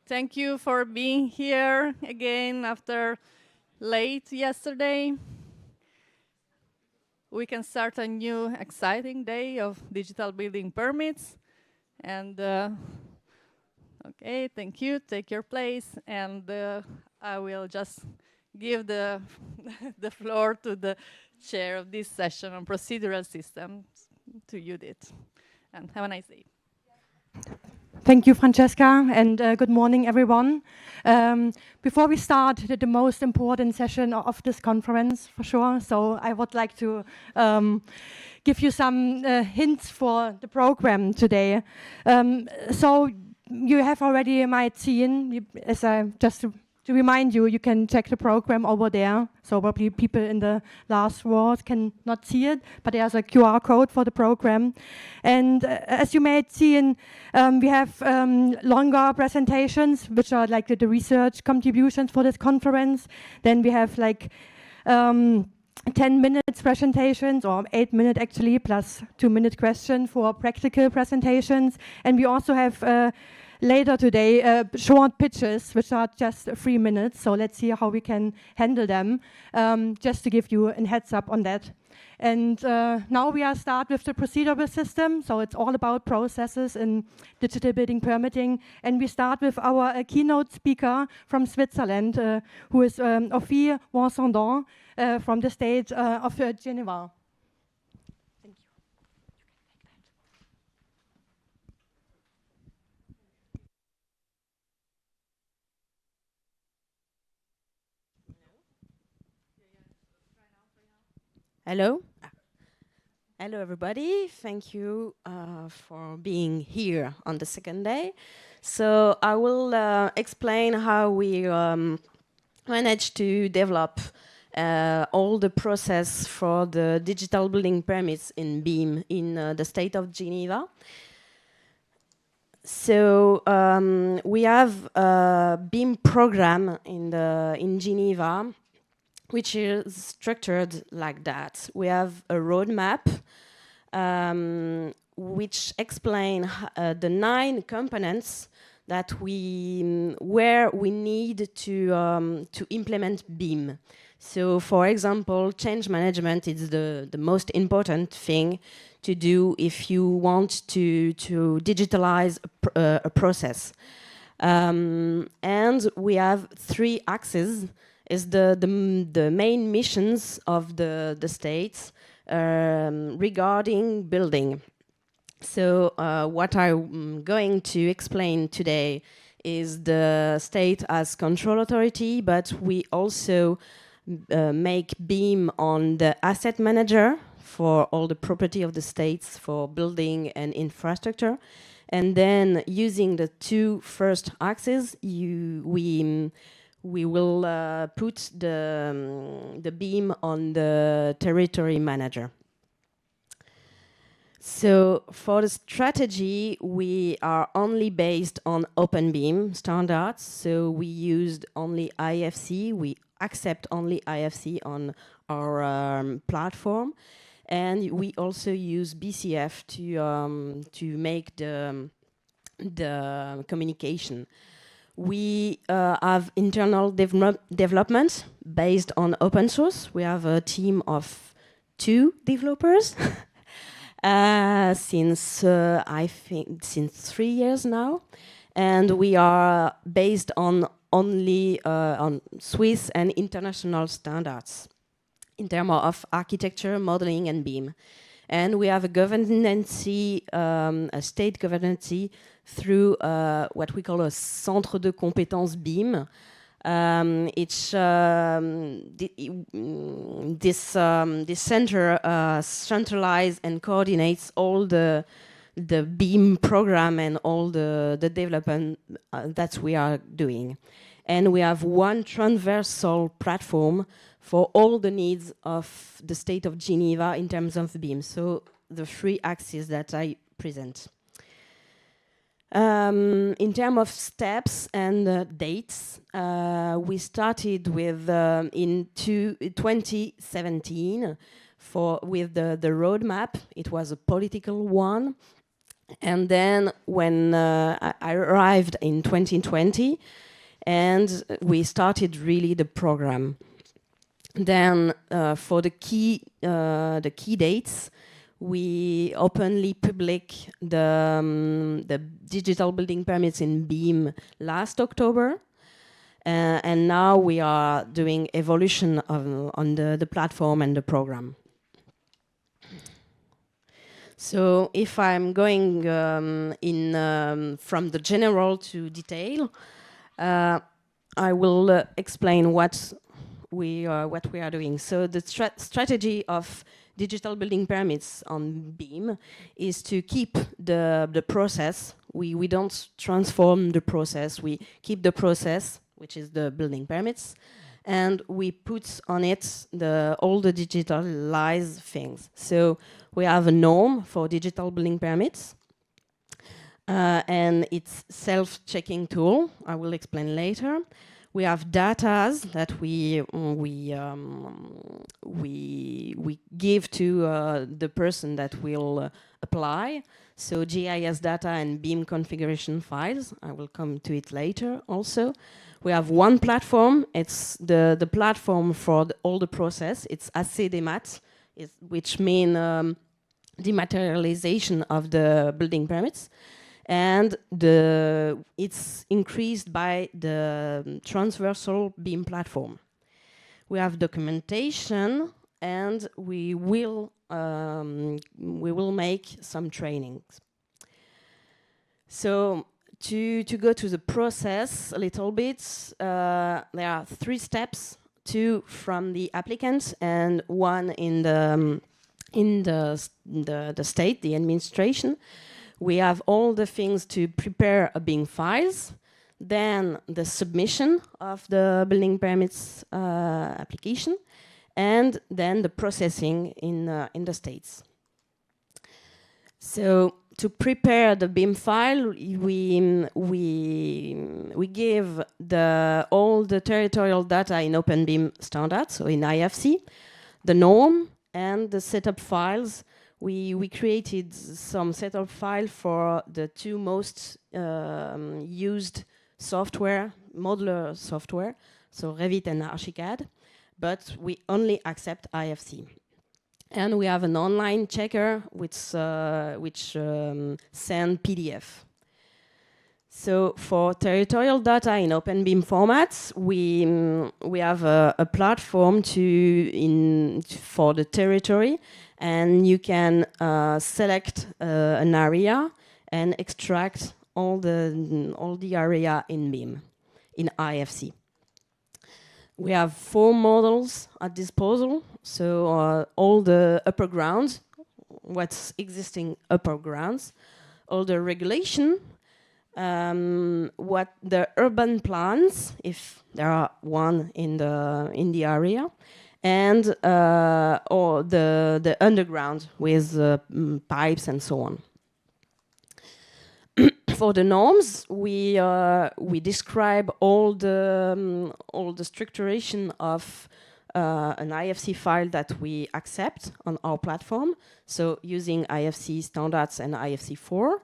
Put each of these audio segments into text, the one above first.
Thank you for being here again after late yesterday. We can start a new exciting day of digital building permits. And okay, thank you. Take your place. And I will just give the, the floor to the chair of this session on procedural systems, to Judith. And have a nice day. Thank you, Francesca, and good morning, everyone. Before we start the most important session of this conference, for sure, so I would like to give you some hints for the program today. So you have already might seen, as I just to remind you, you can check the program over there. So probably people in the last rows cannot see it, but there's a QR code for the program. And as you may have seen, we have longer presentations, which are like the research contributions for this conference. Then we have like 10 minutes presentations, or 8 minutes actually, plus 2-minute question for practical presentations. And we also have later today, short pitches, which are just 3 minutes. So let's see how we can handle them, just to give you a heads up on that. And now we are start with the procedural system. So it's all about processes in digital building permitting. And we start with our keynote speaker from Switzerland, who is Ophélie Vincendon from the State of Geneva. Hello. Hello, everybody. Thank you for being here on the second day. So I will explain how we managed to develop all the process for the digital building permits in BIM in the State of Geneva. So we have a BIM program in Geneva, which is structured like that. We have a roadmap which explain the 9 components that where we need to implement BIM. So, for example, change management is the most important thing to do if you want to digitalize a process. And we have 3 axes. Is the main missions of the states regarding building. So what I'm going to explain today is the state as control authority, but we also make BIM on the asset manager for all the property of the states for building and infrastructure. And then using the 2 first axes, we will put the BIM on the territory manager. So for the strategy, we are only based on open BIM standards. So we used only IFC. We accept only IFC on our platform. And we also use BCF to make the communication. We have internal development based on open source. We have a team of 2 developers since I think since 3 years now, and we are based on only on Swiss and international standards in terms of architecture, modeling, and BIM. And we have a governance, a state governance through what we call a centre de compétences BIM. This center centralizes and coordinates all the BIM program and all the development that we are doing. And we have one transversal platform for all the needs of the State of Geneva in terms of BIM. So the 3 axes that I present. In terms of steps and dates, we started with in 2017 with the roadmap. It was a political one. And then when I arrived in 2020, and we started really the program. Then for the key dates, we openly public the digital building permits in BIM last October. And now we are doing evolution on the platform and the program. So if I'm going from the general to detail, I will explain what we are doing. So the strategy of digital building permits on BIM is to keep the process. We don't transform the process. We keep the process, which is the building permits, and we put on it all the digitalized things. So we have a norm for digital building permits, and it's self-checking tool. I will explain later. We have datas that we give to the person that will apply. So GIS data and BIM configuration files. I will come to it later also. We have one platform. It's the platform for all the process. It's AC-Demat, which means dematerialization of the building permits. And it's increased by the transversal BIM platform. We have documentation, and we will make some trainings. So to go to the process a little bit, there are 3 steps: 2 from the applicant and 1 in the state, the administration. We have all the things to prepare a BIM files, then the submission of the building permits application, and then the processing in the states. So to prepare the BIM file, we give all the territorial data in Open BIM standard, so in IFC, the norm and the setup files. We created some setup file for the 2 most used software, modular software, so Revit and Archicad, but we only accept IFC. And we have an online checker which send PDF. So for territorial data in Open BIM formats, we have a platform for the territory, and you can select an area and extract all the area in BIM in IFC. We have 4 models at disposal. So all the upper grounds, what's existing upper grounds, all the regulation, what the urban plans, if there are one in the area, and or the underground with pipes and so on. For the norms, we describe all the structuration of an IFC file that we accept on our platform. So using IFC standards and IFC4.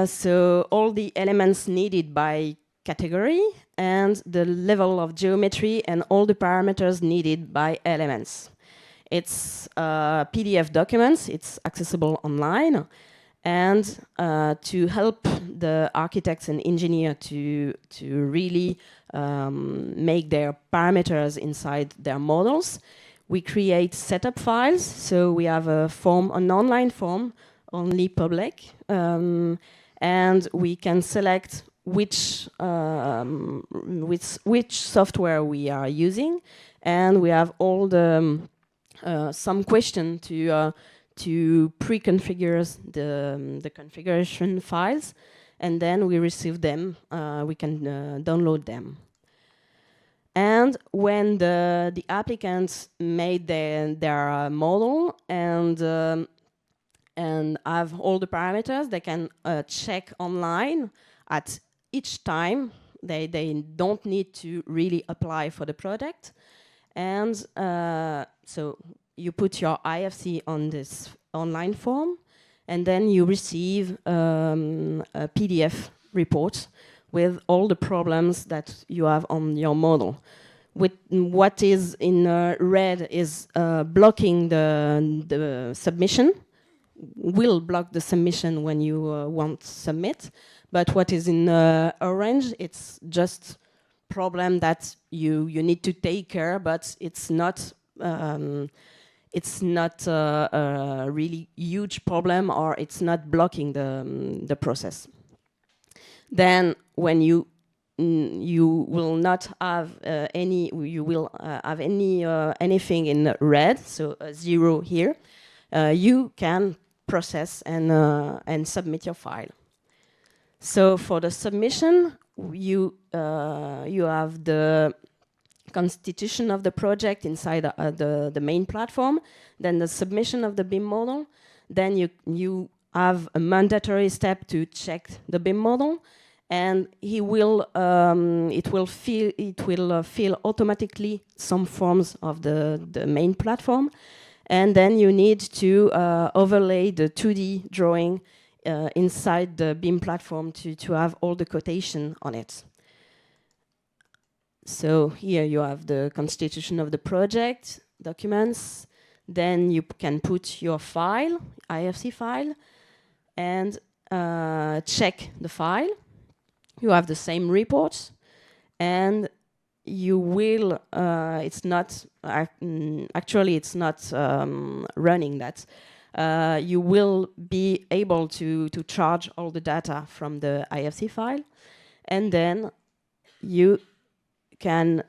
So all the elements needed by category and the level of geometry and all the parameters needed by elements. It's PDF documents. It's accessible online. And to help the architects and engineers to really make their parameters inside their models, we create setup files. So we have a form, an online form, only public, and we can select which software we are using, and we have all the some question to pre-configure the configuration files, and then we receive them. We can download them. And when the applicants made their model and have all the parameters, they can check online at each time. They don't need to really apply for the project. And so you put your IFC on this online form, and then you receive a PDF report with all the problems that you have on your model. With what is in red is blocking the submission, will block the submission when you want to submit, but what is in orange, it's just problem that you need to take care, but it's not a really huge problem, or it's not blocking the process. Then when you will not have anything in red, so a 0 here, you can process and submit your file. So for the submission, you have the constitution of the project inside the main platform, then the submission of the BIM model, then you have a mandatory step to check the BIM model, and it will fill automatically some forms of the main platform, and then you need to overlay the 2D drawing inside the BIM platform to have all the quotation on it. So here you have the constitution of the project, documents, then you can put your file, IFC file, and check the file. You have the same report, and you will, it's not, actually it's not running that. You will be able to charge all the data from the IFC file, and then you can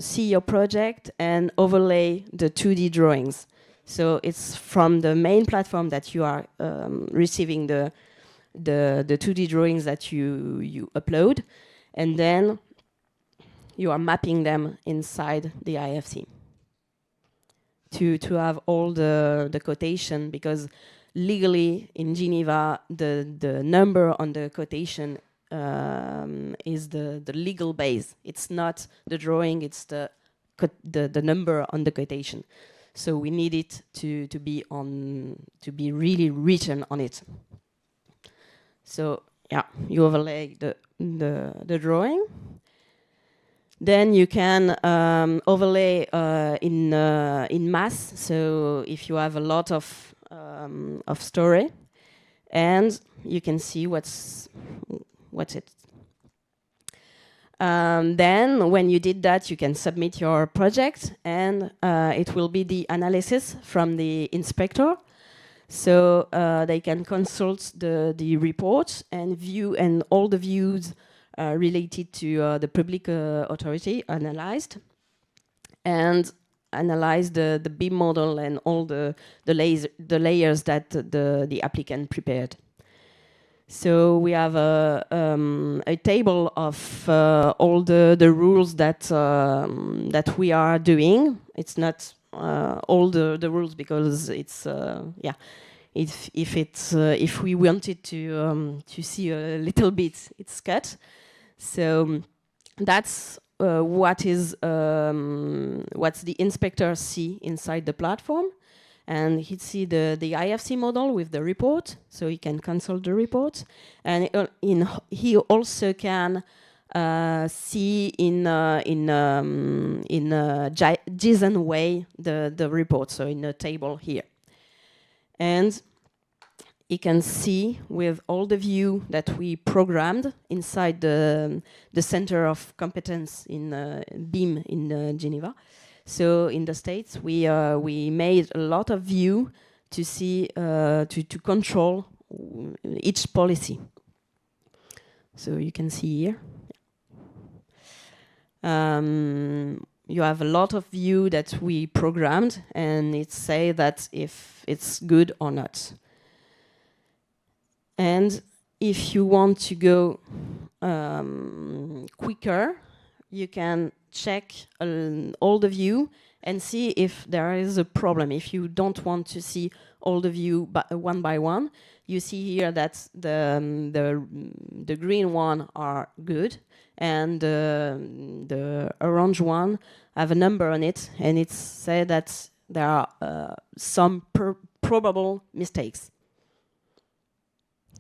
see your project and overlay the 2D drawings. So it's from the main platform that you are receiving the 2D drawings that you upload, and then you are mapping them inside the IFC to have all the quotation, because legally in Geneva the number on the quotation is the legal base. It's not the drawing, it's the number on the quotation. So we need it to be really written on it. So yeah, you overlay the drawing. Then you can overlay in mass. So if you have a lot of story, and you can see what's it. Then when you did that, you can submit your project, and it will be the analysis from the inspector. So they can consult the report and view, and all the views related to the public authority analyzed, and analyze the BIM model and all the layers that the applicant prepared. So we have a table of all the rules that we are doing. It's not all the rules, because it's yeah. If we wanted to see a little bit, it's cut. So that's what's the inspector see inside the platform, and he'd see the IFC model with the report, so he can consult the report, and he also can see in JSON way the report, so in a table here. And you can see with all the view that we programmed inside the Center of Competence in BIM in Geneva. So in the States, we made a lot of view to see to control each policy. So you can see here. You have a lot of view that we programmed, and it say that if it's good or not. And if you want to go quicker, you can check all the view and see if there is a problem. If you don't want to see all the view one by one, you see here that the green one are good, and the orange one have a number on it, and it says that there are some probable mistakes.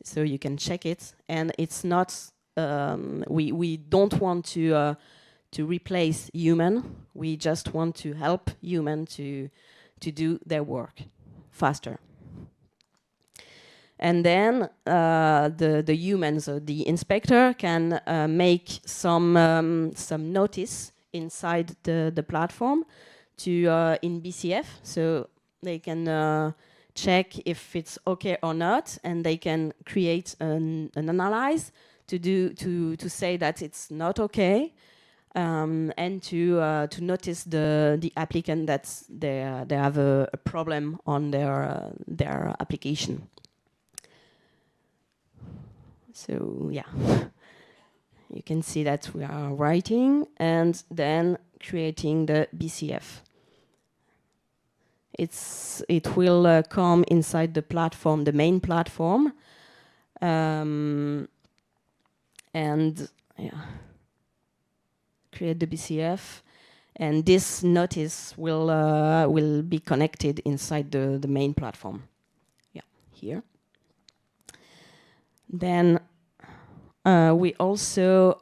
so you can check it. And it's not, we don't want to replace human. We just want to help human to do their work faster. And then the human, so the inspector, can make some notice inside the platform to in BCF, so they can check if it's okay or not, and they can create an analyze to say that it's not okay, and to notice the applicant that they have a problem on their application. So yeah, you can see that we are writing and then creating the BCF. It will come inside the platform, the main platform, and yeah, create the BCF, and this notice will be connected inside the main platform. Yeah, here. Then we also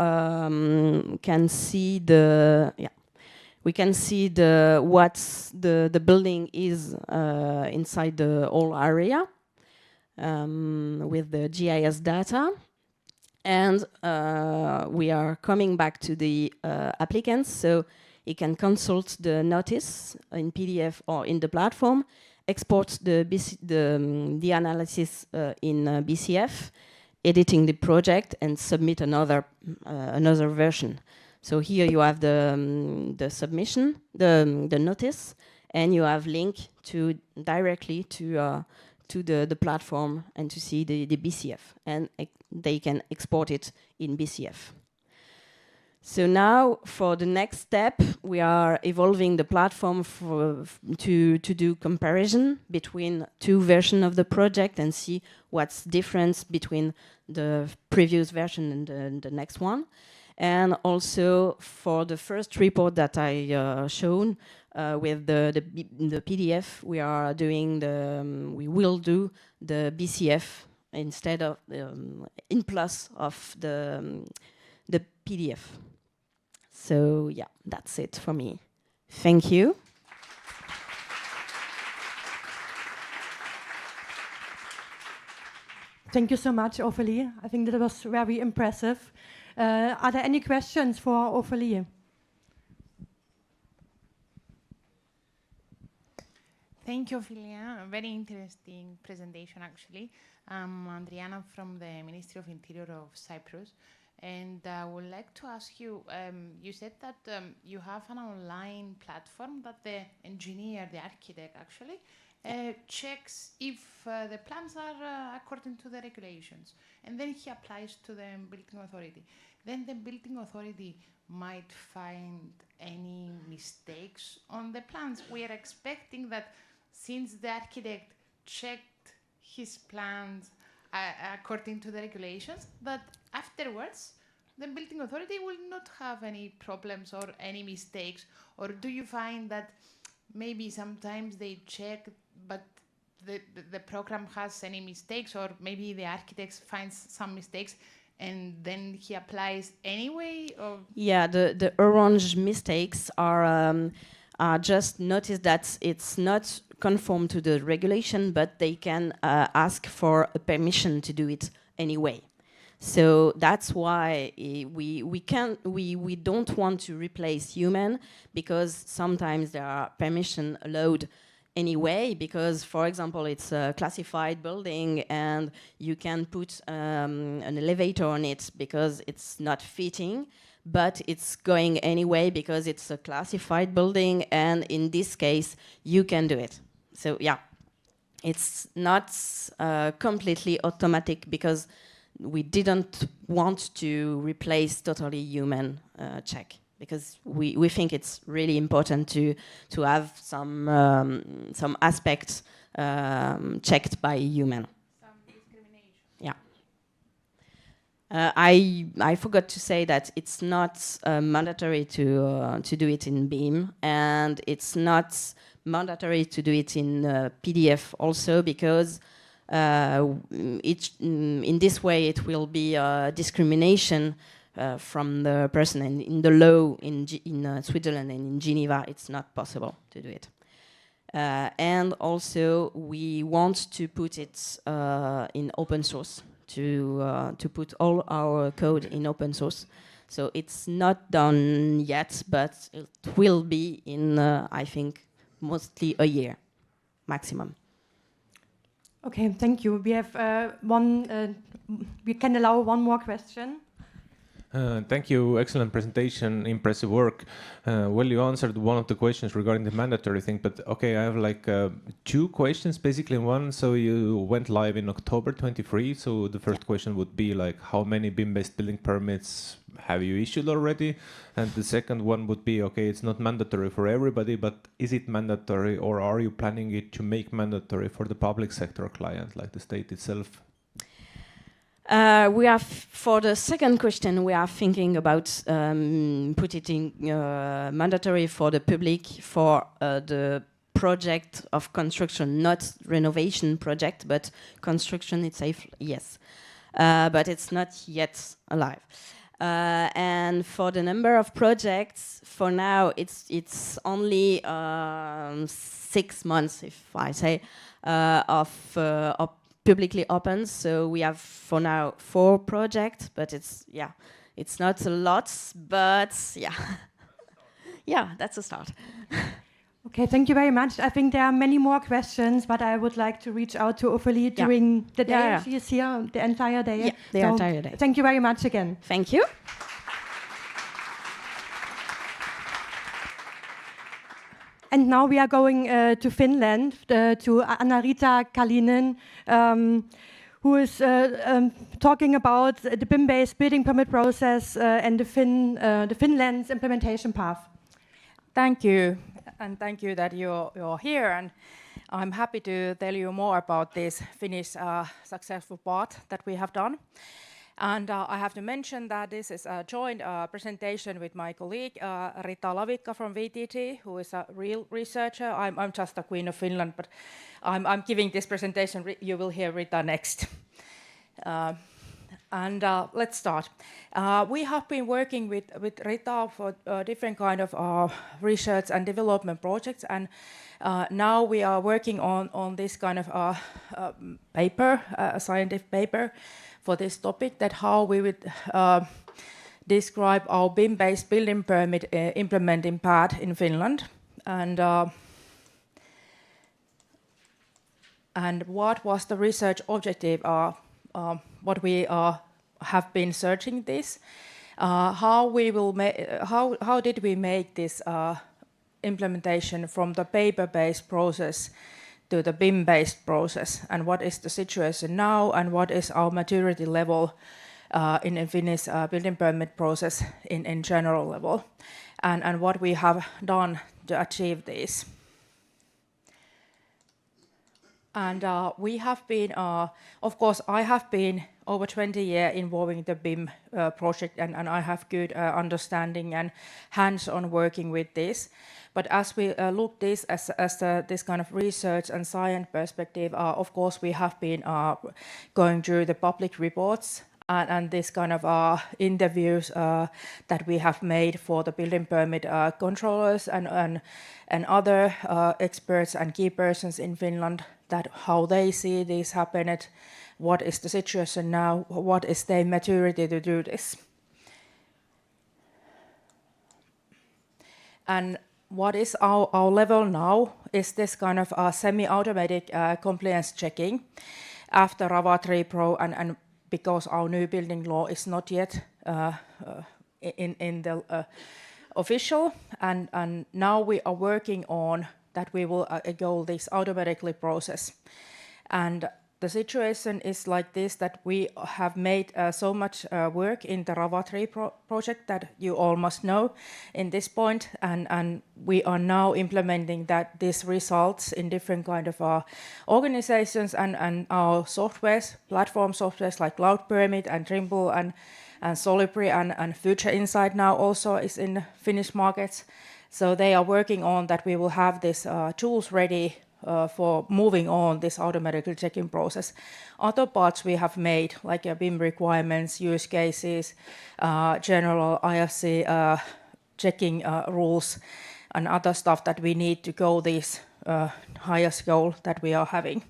can see we can see what the building is inside the whole area with the GIS data, and we are coming back to the applicants, so he can consult the notice in PDF or in the platform, export the analysis in BCF, editing the project, and submit another version. So here you have the submission, the notice, and you have link to directly to the platform and to see the BCF, and they can export it in BCF. So now for the next step, we are evolving the platform to do comparison between two versions of the project and see what's difference between the previous version and the next one. And also for the first report that I shown with the PDF, we are doing we will do the BCF instead of in plus of the PDF. So yeah, that's it for me. Thank you. Thank you so much, Ophélie. I think that was very impressive. Are there any questions for Ophélie? Thank you, Ophélie. A very interesting presentation, actually. I'm Andriana from the Ministry of Interior of Cyprus. And I would like to ask you, you said that you have an online platform that the engineer, the architect actually, checks if the plans are according to the regulations. And then he applies to the building authority. Then the building authority might find any mistakes on the plans. We are expecting that since the architect checked his plans according to the regulations, that afterwards the building authority will not have any problems or any mistakes. Or do you find that maybe sometimes they check but the program has any mistakes, or maybe the architect finds some mistakes and then he applies anyway? Or yeah, the orange mistakes are just notice that it's not conform to the regulation, but they can ask for a permission to do it anyway. So that's why we don't want to replace human, because sometimes there are permission allowed anyway, because for example it's a classified building and you can put an elevator on it because it's not fitting, but it's going anyway because it's a classified building, and in this case you can do it. So yeah, it's not completely automatic, because we didn't want to replace totally human check, because we think it's really important to have some aspects checked by human. some discrimination? Yeah. I forgot to say that it's not mandatory to do it in BIM, and it's not mandatory to do it in PDF also, because In this way, it will be discrimination from the person, and in the law in Switzerland and in Geneva, it's not possible to do it. And also, we want to put it in open source, to put all our code in open source. So it's not done yet, but it will be in, I think, mostly a year, maximum. Okay, thank you. We have we can allow one more question. Thank you. Excellent presentation. Impressive work. Well, you answered one of the questions regarding the mandatory thing, but okay, I have like 2 questions basically in one. So you went live in October 23. So the first question would be like, how many BIM-based building permits have you issued already? And the second one would be, okay, it's not mandatory for everybody, but is it mandatory, or are you planning it to make mandatory for the public sector client, like the state itself? We are for the second question, we are thinking about put it in mandatory for the public for the project of construction, not renovation project, but construction itself, yes. But it's not yet alive. And for the number of projects, for now, it's only 6 months, if I say, of publicly open. So we have for now 4 projects, but it's not a lot, but yeah, that's a start. Okay, thank you very much. I think there are many more questions, but I would like to reach out to Ophélie during the day. Yeah. She is here the entire day. Yeah, the entire day. Thank you very much again. Thank you. And now we are going to Finland, to Anna-Riitta Kallinen, who is talking about the BIM-based building permit process and the Finland's implementation path. Thank you, and thank you that you're here, and I'm happy to tell you more about this Finnish successful part that we have done. And I have to mention that this is a joint presentation with my colleague Rita Lavikka from VTT, who is a real researcher. I'm just the Queen of Finland, but I'm giving this presentation. You will hear Rita next. And let's start. We have been working with Rita for different kind of research and development projects, and now we are working on this kind of paper, a scientific paper for this topic, that how we would describe our BIM-based building permit implementing path in Finland, and what was the research objective, what we have been searching this, how did we make this implementation from the paper-based process to the BIM-based process, and what is the situation now, and what is our maturity level in Finnish building permit process in general level, and what we have done to achieve this. And we have been, of course, I have been over 20 years involving the BIM project, and I have good understanding and hands-on working with this. But as we look this as this kind of research and science perspective, of course, we have been going through the public reports and this kind of interviews that we have made for the building permit controllers and other experts and key persons in Finland, that how they see this happen, what is the situation now, what is their maturity to do this. And what is our level now is this kind of semi-automatic compliance checking after RAVA 3 Pro, and because our new building law is not yet in the official, and now we are working on that we will go this automatically process. And the situation is like this, that we have made so much work in the RAVA 3 project that you all must know in this point, and we are now implementing that this results in different kind of organizations and our softwares, platform softwares like Cloud Pyramid and Trimble and Solibri and Future Insight now also is in Finnish markets. So they are working on that we will have this tools ready for moving on this automatically checking process. Other parts we have made, like BIM requirements, use cases, general IFC checking rules, and other stuff that we need to go this highest goal that we are having.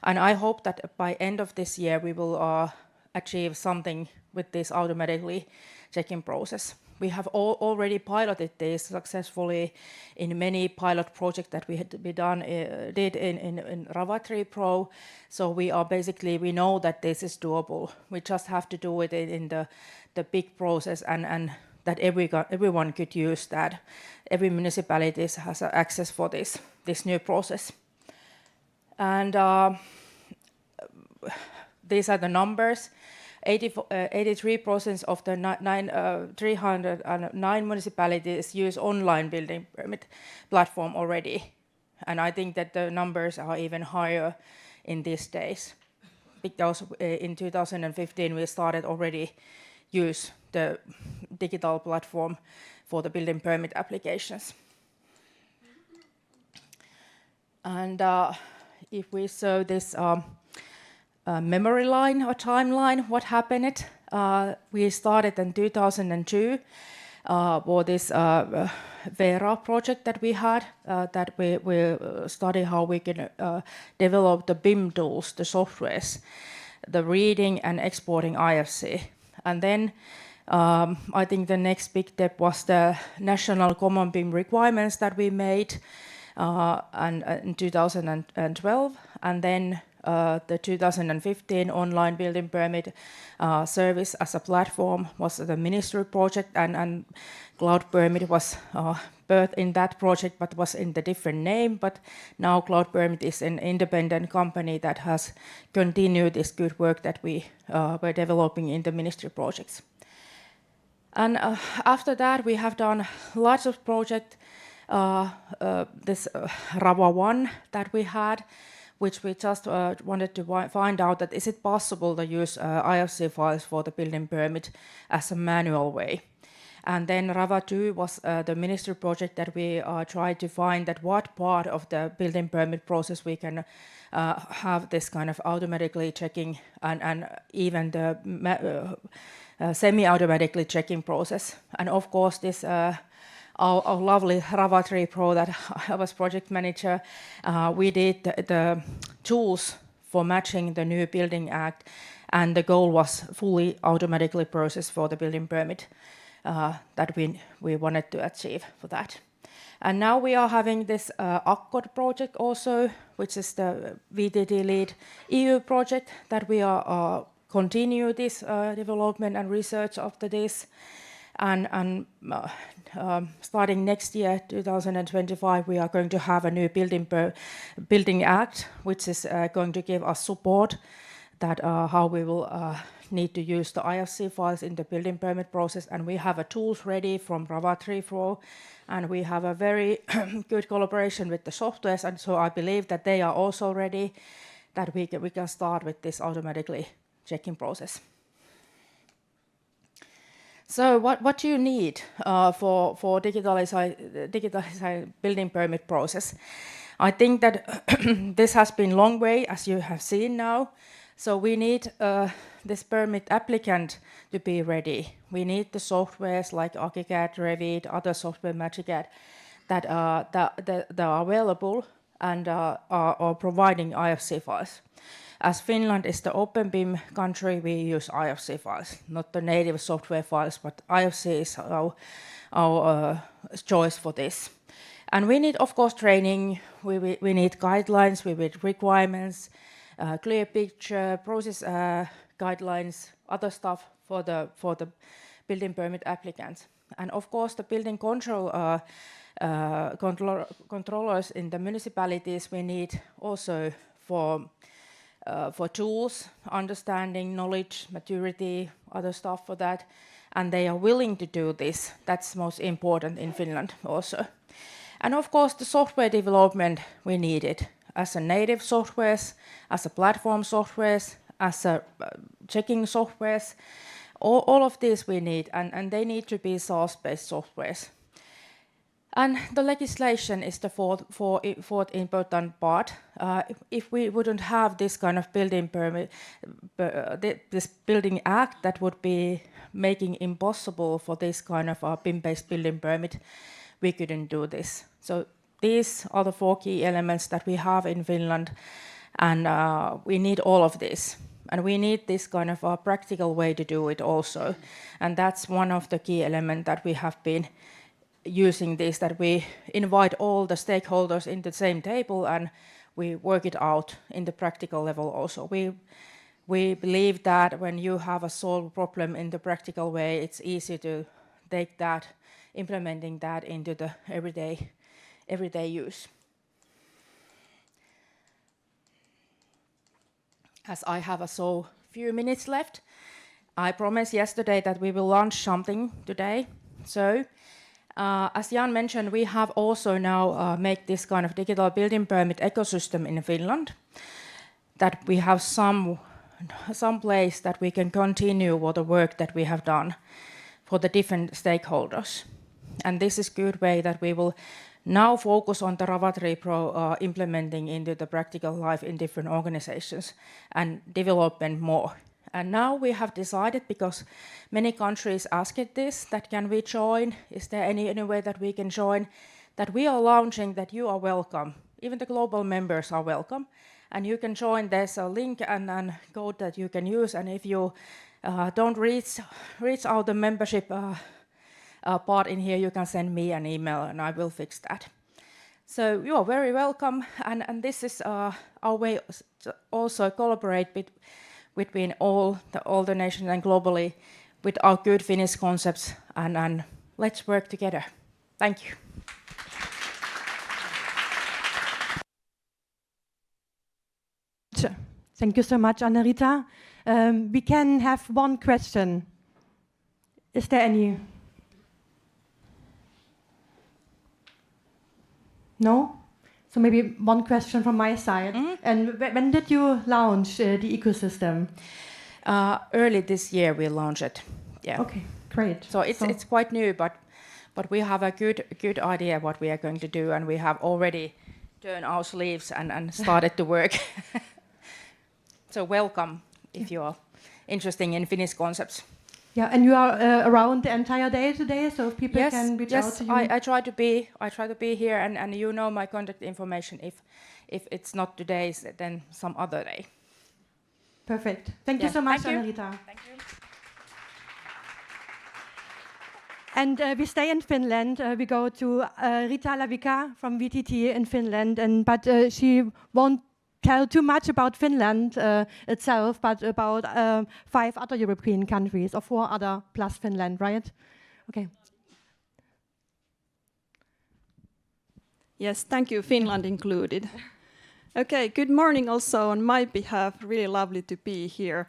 And I hope that by end of this year we will achieve something with this automatically checking process. We have already piloted this successfully in many pilot projects that we did in Ravatri Pro. So we know that this is doable. We just have to do it in the big process and that everyone could use that. Every municipality has access for this new process. And these are the numbers. 83% of the 309 municipalities use online building permit platform already. And I think that the numbers are even higher in these days, because in 2015 we started already use the digital platform for the building permit applications. And if we show this memory line or timeline, what happened? We started in 2002 for this Vera project that we had, that we study how we can develop the BIM tools, the softwares, the reading and exporting IFC. And then I think the next big step was the national common BIM requirements that we made in 2012, and then the 2015 online building permit service as a platform was the ministry project, and Cloud Permit was birthed in that project, but was in the different name. But now Cloud Permit is an independent company that has continued this good work that we were developing in the ministry projects. And after that, we have done lots of projects. This Rava 1 that we had, which we just wanted to find out that is it possible to use IFC files for the building permit as a manual way. And then Rava 2 was the ministry project that we tried to find that what part of the building permit process we can have this kind of automatically checking and even the semi-automatically checking process. And of course this our lovely Ravatri Pro that I was project manager, we did the tools for matching the new Building Act, and the goal was fully automatically processed for the building permit that we wanted to achieve for that. And now we are having this ACCOD project also, which is the VTD lead EU project that we are continue this development and research after this. And starting next year, 2025, we are going to have a new Building Act, which is going to give us support that how we will need to use the IFC files in the building permit process. And we have tools ready from Ravatri Pro, and we have a very good collaboration with the softwares. And so I believe that they are also ready, that we can start with this automatically checking process. So what do you need for digitalizing building permit process? I think that this has been a long way, as you have seen now. So we need this permit applicant to be ready. We need the softwares like ArchiCAD, Revit, other software MagiCAD that are available and are providing IFC files. As Finland is the open BIM country, we use IFC files, not the native software files, but IFC is our choice for this. And we need, of course, training. We need guidelines, we need requirements, clear picture, process guidelines, other stuff for the building permit applicants. And of course, the building controllers in the municipalities we need also for tools, understanding, knowledge, maturity, other stuff for that. And they are willing to do this. That's most important in Finland also. And of course, the software development we need it as a native softwares, as a platform softwares, as a checking softwares. All of these we need, and they need to be SaaS-based softwares. And the legislation is the fourth important part. If we wouldn't have this kind of building permit, this building act, that would be making impossible for this kind of BIM-based building permit, we couldn't do this. So these are the 4 key elements that we have in Finland, and we need all of this. And we need this kind of a practical way to do it also. And that's one of the key elements that we have been using this, that we invite all the stakeholders in the same table and we work it out in the practical level also. We believe that when you have a solved problem in the practical way, it's easy to take that, implementing that into the everyday use. As I have so few minutes left, I promised yesterday that we will launch something today. So, as Jan mentioned, we have also now made this kind of digital building permit ecosystem in Finland, that we have some place that we can continue with the work that we have done for the different stakeholders. And this is a good way that we will now focus on the Ravatri Pro implementing into the practical life in different organizations and development more. And now we have decided, because many countries asked this, that can we join? Is there any way that we can join? That we are launching that you are welcome. Even the global members are welcome. And you can join. There's a link and code that you can use. And if you don't reach out the membership part in here, you can send me an email and I will fix that. So you are very welcome. And this is our way to also collaborate between all the nations and globally with our good Finnish concepts, and let's work together. Thank you. Thank you so much, Anna-Riitta. We can have one question. Is there any? No? So maybe one question from my side. Mm-hmm. And when did you launch the ecosystem? Early this year we launched it. Yeah. Okay, great. So it's quite new, but we have a good idea what we are going to do, and we have already turned our sleeves and started to work. So welcome if you are interested in Finnish concepts. Yeah, and you are around the entire day today, so if people can reach out to you. I try to be here, and you know my contact information. If it's not today, then some other day. Perfect. Thank you so much, Anna-Riitta. Thank you. And we stay in Finland. We go to Rita Lavikka from VTT in Finland, but she won't tell too much about Finland itself, but about 5 other European countries, or 4 other plus Finland, right? Okay. Yes, thank you, Finland included. Okay, good morning also on my behalf. Really lovely to be here.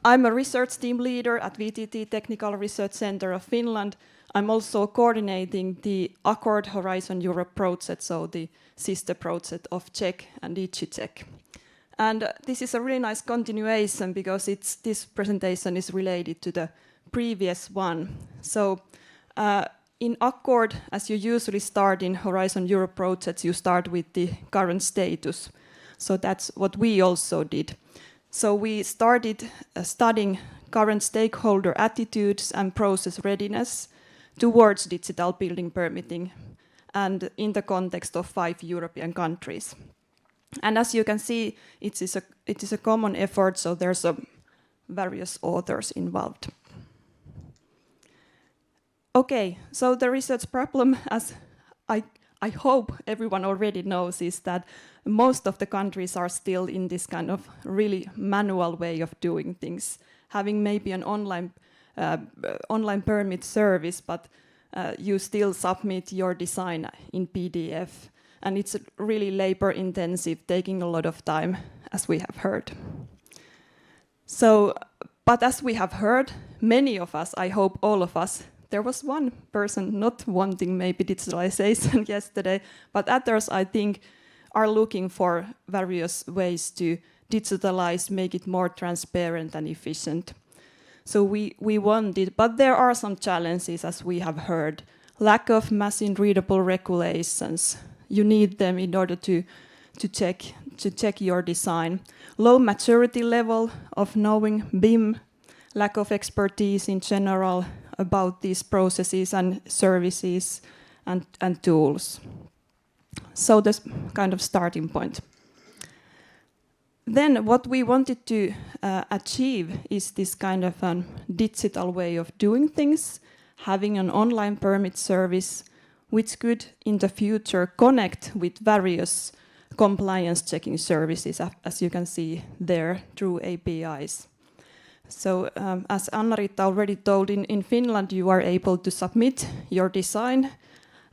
I'm a research team leader at VTT Technical Research Center of Finland. I'm also coordinating the Accord Horizon Europe project, so the sister project of Czech and DigiCzech. And this is a really nice continuation because this presentation is related to the previous one. So in Accord, as you usually start in Horizon Europe projects, you start with the current status. So that's what we also did. So we started studying current stakeholder attitudes and process readiness towards digital building permitting, and in the context of 5 European countries. And as you can see, it is a common effort, so there's various authors involved. Okay, so the research problem, as I hope everyone already knows, is that most of the countries are still in this kind of really manual way of doing things, having maybe an online permit service, but you still submit your design in PDF, and it's really labor intensive, taking a lot of time, as we have heard. So, but as we have heard, many of us, I hope all of us, there was one person not wanting maybe digitalization yesterday, but others, I think, are looking for various ways to digitalize, make it more transparent and efficient. So we want it, but there are some challenges, as we have heard, lack of machine-readable regulations. You need them in order to check your design. Low maturity level of knowing BIM, lack of expertise in general about these processes and services and tools. So that's kind of starting point. Then what we wanted to achieve is this kind of a digital way of doing things, having an online permit service which could in the future connect with various compliance checking services, as you can see there, through APIs. So as Anna-Riitta already told, in Finland you are able to submit your design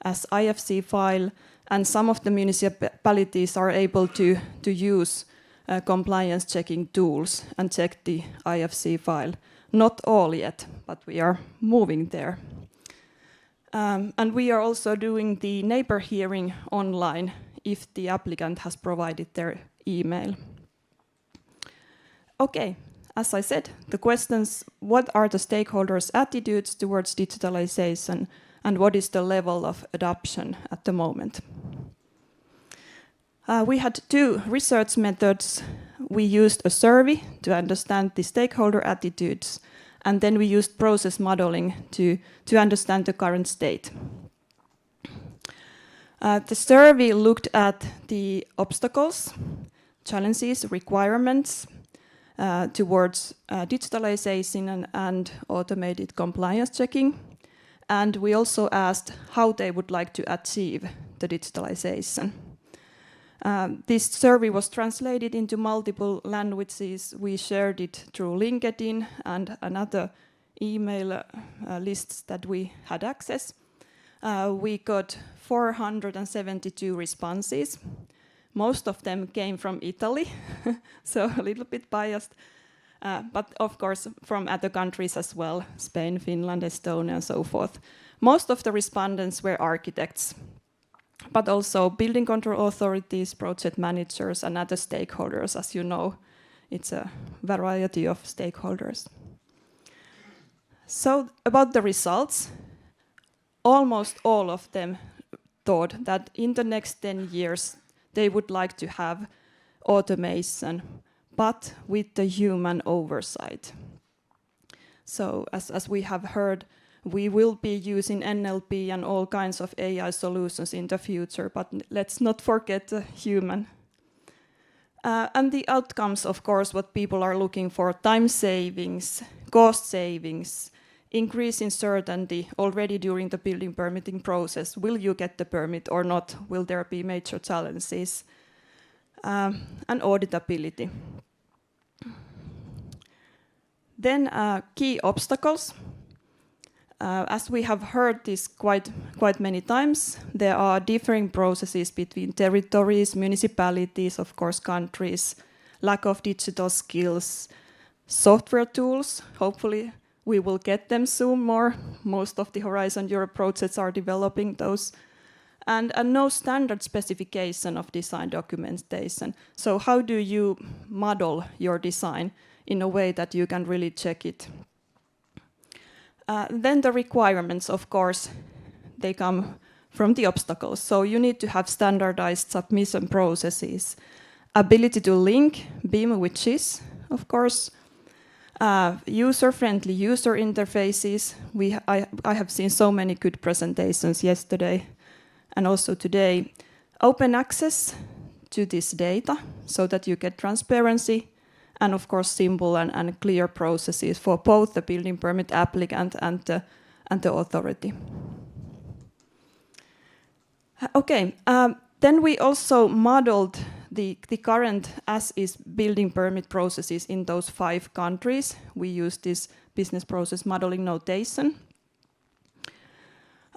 as IFC file, and some of the municipalities are able to use compliance checking tools and check the IFC file. Not all yet, but we are moving there. And we are also doing the neighbor hearing online if the applicant has provided their email. Okay, as I said, the questions: what are the stakeholders' attitudes towards digitalization, and what is the level of adoption at the moment? We had two research methods. We used a survey to understand the stakeholder attitudes, and then we used process modeling to understand the current state. The survey looked at the obstacles, challenges, requirements towards digitalization and automated compliance checking. And we also asked how they would like to achieve the digitalization. This survey was translated into multiple languages. We shared it through LinkedIn and another email lists that we had access. We got 472 responses. Most of them came from Italy, so a little bit biased, but of course from other countries as well, Spain, Finland, Estonia, and so forth. Most of the respondents were architects, but also building control authorities, project managers, and other stakeholders. As you know, it's a variety of stakeholders. So about the results, almost all of them thought that in the next 10 years they would like to have automation, but with the human oversight. So as we have heard, we will be using NLP and all kinds of AI solutions in the future, but let's not forget the human. And the outcomes, of course, what people are looking for: time savings, cost savings, increase in certainty already during the building permitting process. Will you get the permit or not? Will there be major challenges? And auditability. Then key obstacles. As we have heard this quite many times, there are differing processes between territories, municipalities, of course countries, lack of digital skills, software tools. Hopefully we will get them soon more. Most of the Horizon Europe projects are developing those. And no standard specification of design documentation. So how do you model your design in a way that you can really check it? Then the requirements, of course, they come from the obstacles. So you need to have standardized submission processes, ability to link BIM, which is, of course, user-friendly user interfaces. I have seen so many good presentations yesterday and also today. Open access to this data so that you get transparency, and of course simple and clear processes for both the building permit applicant and the authority. Okay, then we also modeled the current as-is building permit processes in those 5 countries. We used this business process modeling notation.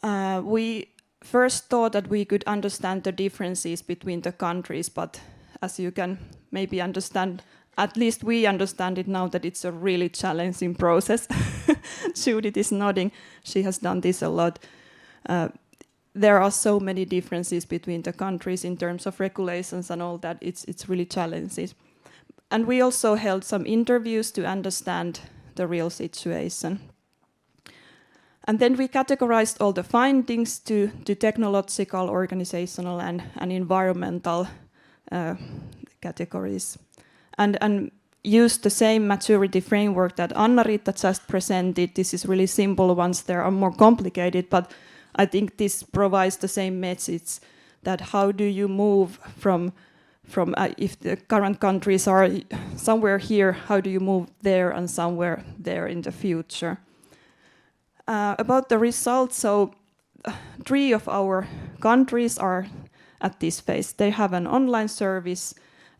We first thought that we could understand the differences between the countries, but as you can maybe understand, at least we understand it now, that it's a really challenging process. Judith is nodding. She has done this a lot. There are so many differences between the countries in terms of regulations and all that. It's really challenging. And we also held some interviews to understand the real situation. And then we categorized all the findings to technological, organizational, and environmental categories. And used the same maturity framework that Anna-Riitta just presented. This is really simple ones. There are more complicated, but I think this provides the same message that how do you move from if the current countries are somewhere here, how do you move there and somewhere there in the future? About the results, so 3 of our countries are at this phase. They have an online service,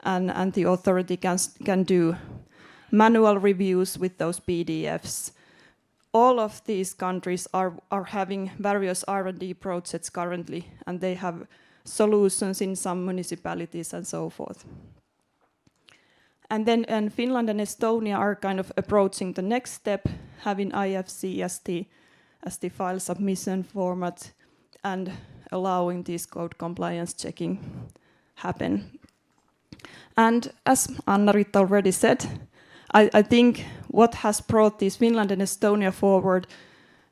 and the authority can do manual reviews with those PDFs. All of these countries are having various R&D projects currently, and they have solutions in some municipalities and so forth. And then Finland and Estonia are kind of approaching the next step, having IFC as the file submission format and allowing this code compliance checking happen. And as Anna-Riitta already said, I think what has brought this Finland and Estonia forward,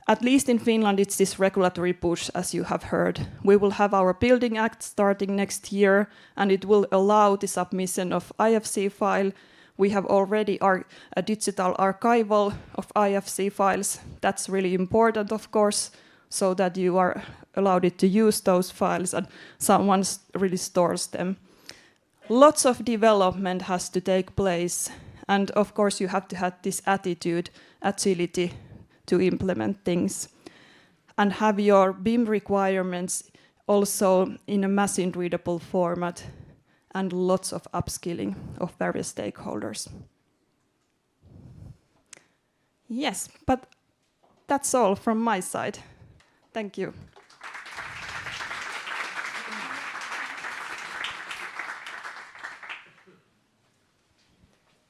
at least in Finland, it's this regulatory push, as you have heard. We will have our Building Act starting next year, and it will allow the submission of IFC file. We have already a digital archival of IFC files. That's really important, of course, so that you are allowed to use those files and someone really stores them. Lots of development has to take place, and of course you have to have this attitude, agility to implement things, and have your BIM requirements also in a machine-readable format, and lots of upskilling of various stakeholders. Yes, but that's all from my side. Thank you.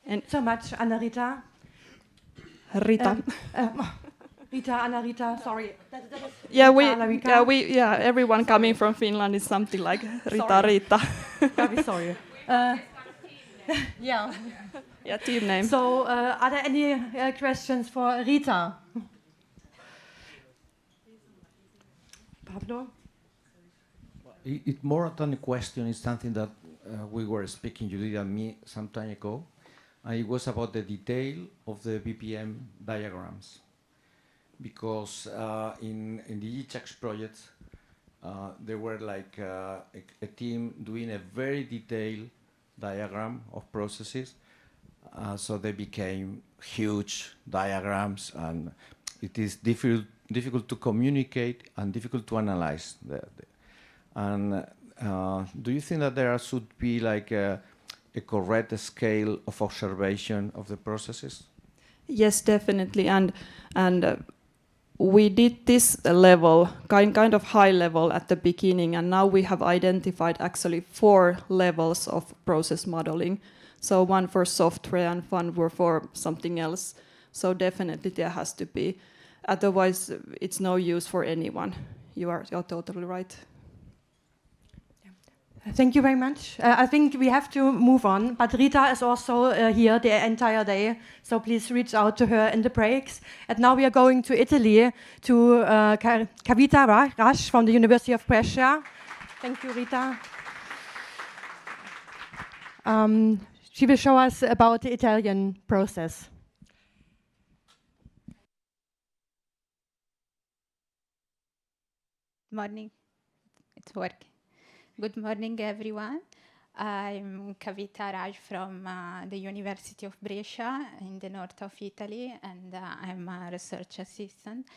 And so much, Anna-Riitta. Rita. Rita, Anna-Riitta, sorry. Everyone coming from Finland is something like Rita, Rita. Very sorry. Yeah. Yeah, team name. So, are there any questions for Rita? Pablo? It more than a question, is something that we were speaking, Judith and me, some time ago. It was about the detail of the BPM diagrams. Because in the eCheck project, there were like a team doing a very detailed diagram of processes. So they became huge diagrams, and it is difficult to communicate and difficult to analyze. Do you think that there should be like a correct scale of observation of the processes? Yes, definitely, and we did this level, kind of high level at the beginning, and now we have identified actually 4 levels of process modeling. So one for software and one for something else. So definitely there has to be. Otherwise, it's no use for anyone. You're totally right. Thank you very much. I think we have to move on, but Rita is also here the entire day, so please reach out to her in the breaks. And now we are going to Italy, to Kavita Raj from the University of Brescia. Thank you, Rita. She will show us about the Italian process. Morning. It's working. Good morning, everyone. I'm Kavita Raj from the University of Brescia in the north of Italy, and I'm a research assistant.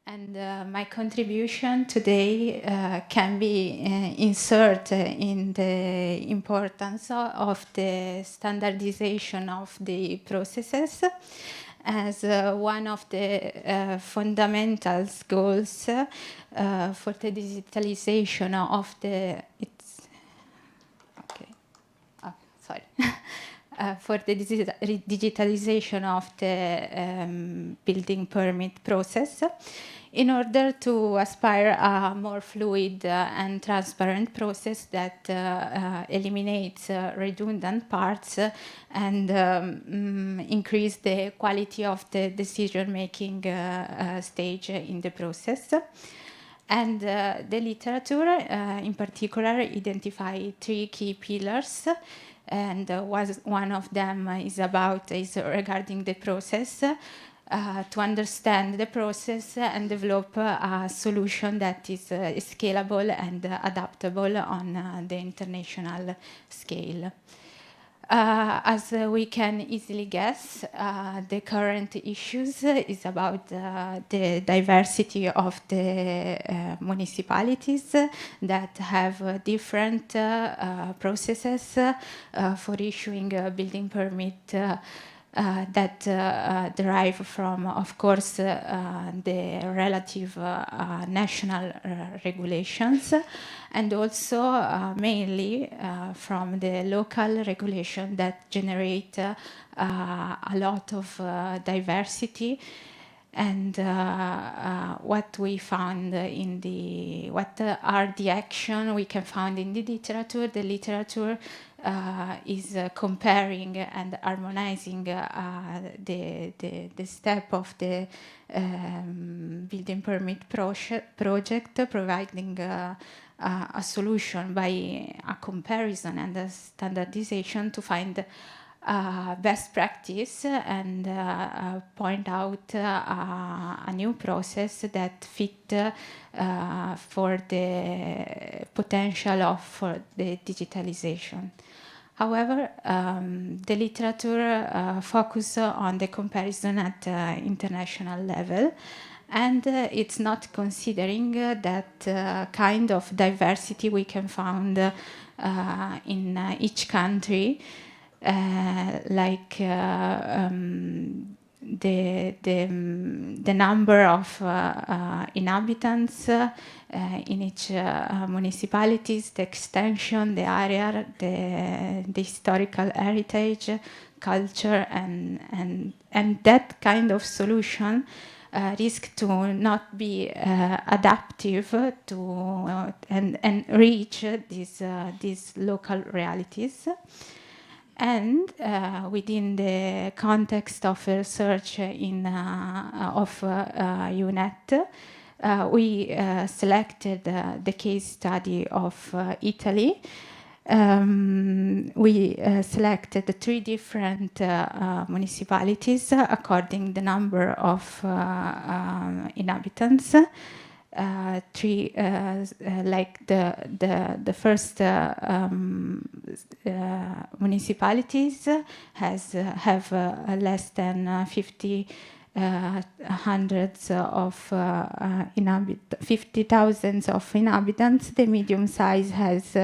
And my contribution today can be inserted in the importance of the standardization of the processes as one of the fundamental goals for the digitalization of the for the digitalization of the building permit process in order to aspire a more fluid and transparent process that eliminates redundant parts and increase the quality of the decision-making stage in the process. And the literature, in particular, identify 3 key pillars, and one of them is regarding the process, to understand the process and develop a solution that is scalable and adaptable on the international scale. As we can easily guess, the current issues is about the diversity of the municipalities that have different processes for issuing a building permit that derive from, of course, the relative national regulations, and also mainly from the local regulation that generate a lot of diversity. And what we found what are the action we can find in the literature? The literature is comparing and harmonizing the step of the building permit project, providing a solution by a comparison and a standardization to find best practice and point out a new process that fit for the potential for the digitalization. However, the literature focus on the comparison at international level, and it's not considering that kind of diversity we can find in each country. Like the number of inhabitants in each municipalities, the extension, the area, the historical heritage, culture, and that kind of solution risk to not be adaptive to and reach these local realities. And within the context of research of UNET, we selected the case study of Italy. We selected 3 different municipalities according the number of inhabitants. 3 like the first municipalities have less than 50 hundreds of 50,000 of inhabitants. The medium size has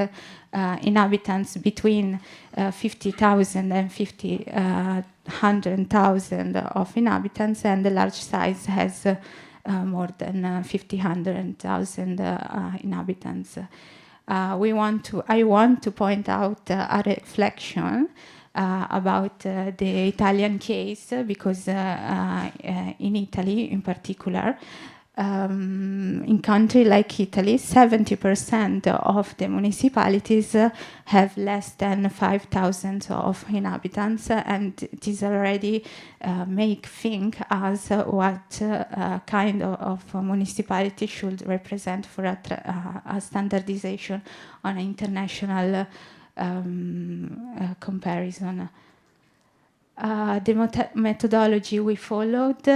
inhabitants between 50,000 and 100,000 of inhabitants, and the large size has more than 100,000 inhabitants. I want to point out a reflection about the Italian case, because in Italy in particular, in country like Italy, 70% of the municipalities have less than 5,000 of inhabitants, and this already make think as what kind of municipality should represent for a standardization on an international comparison. The methodology we followed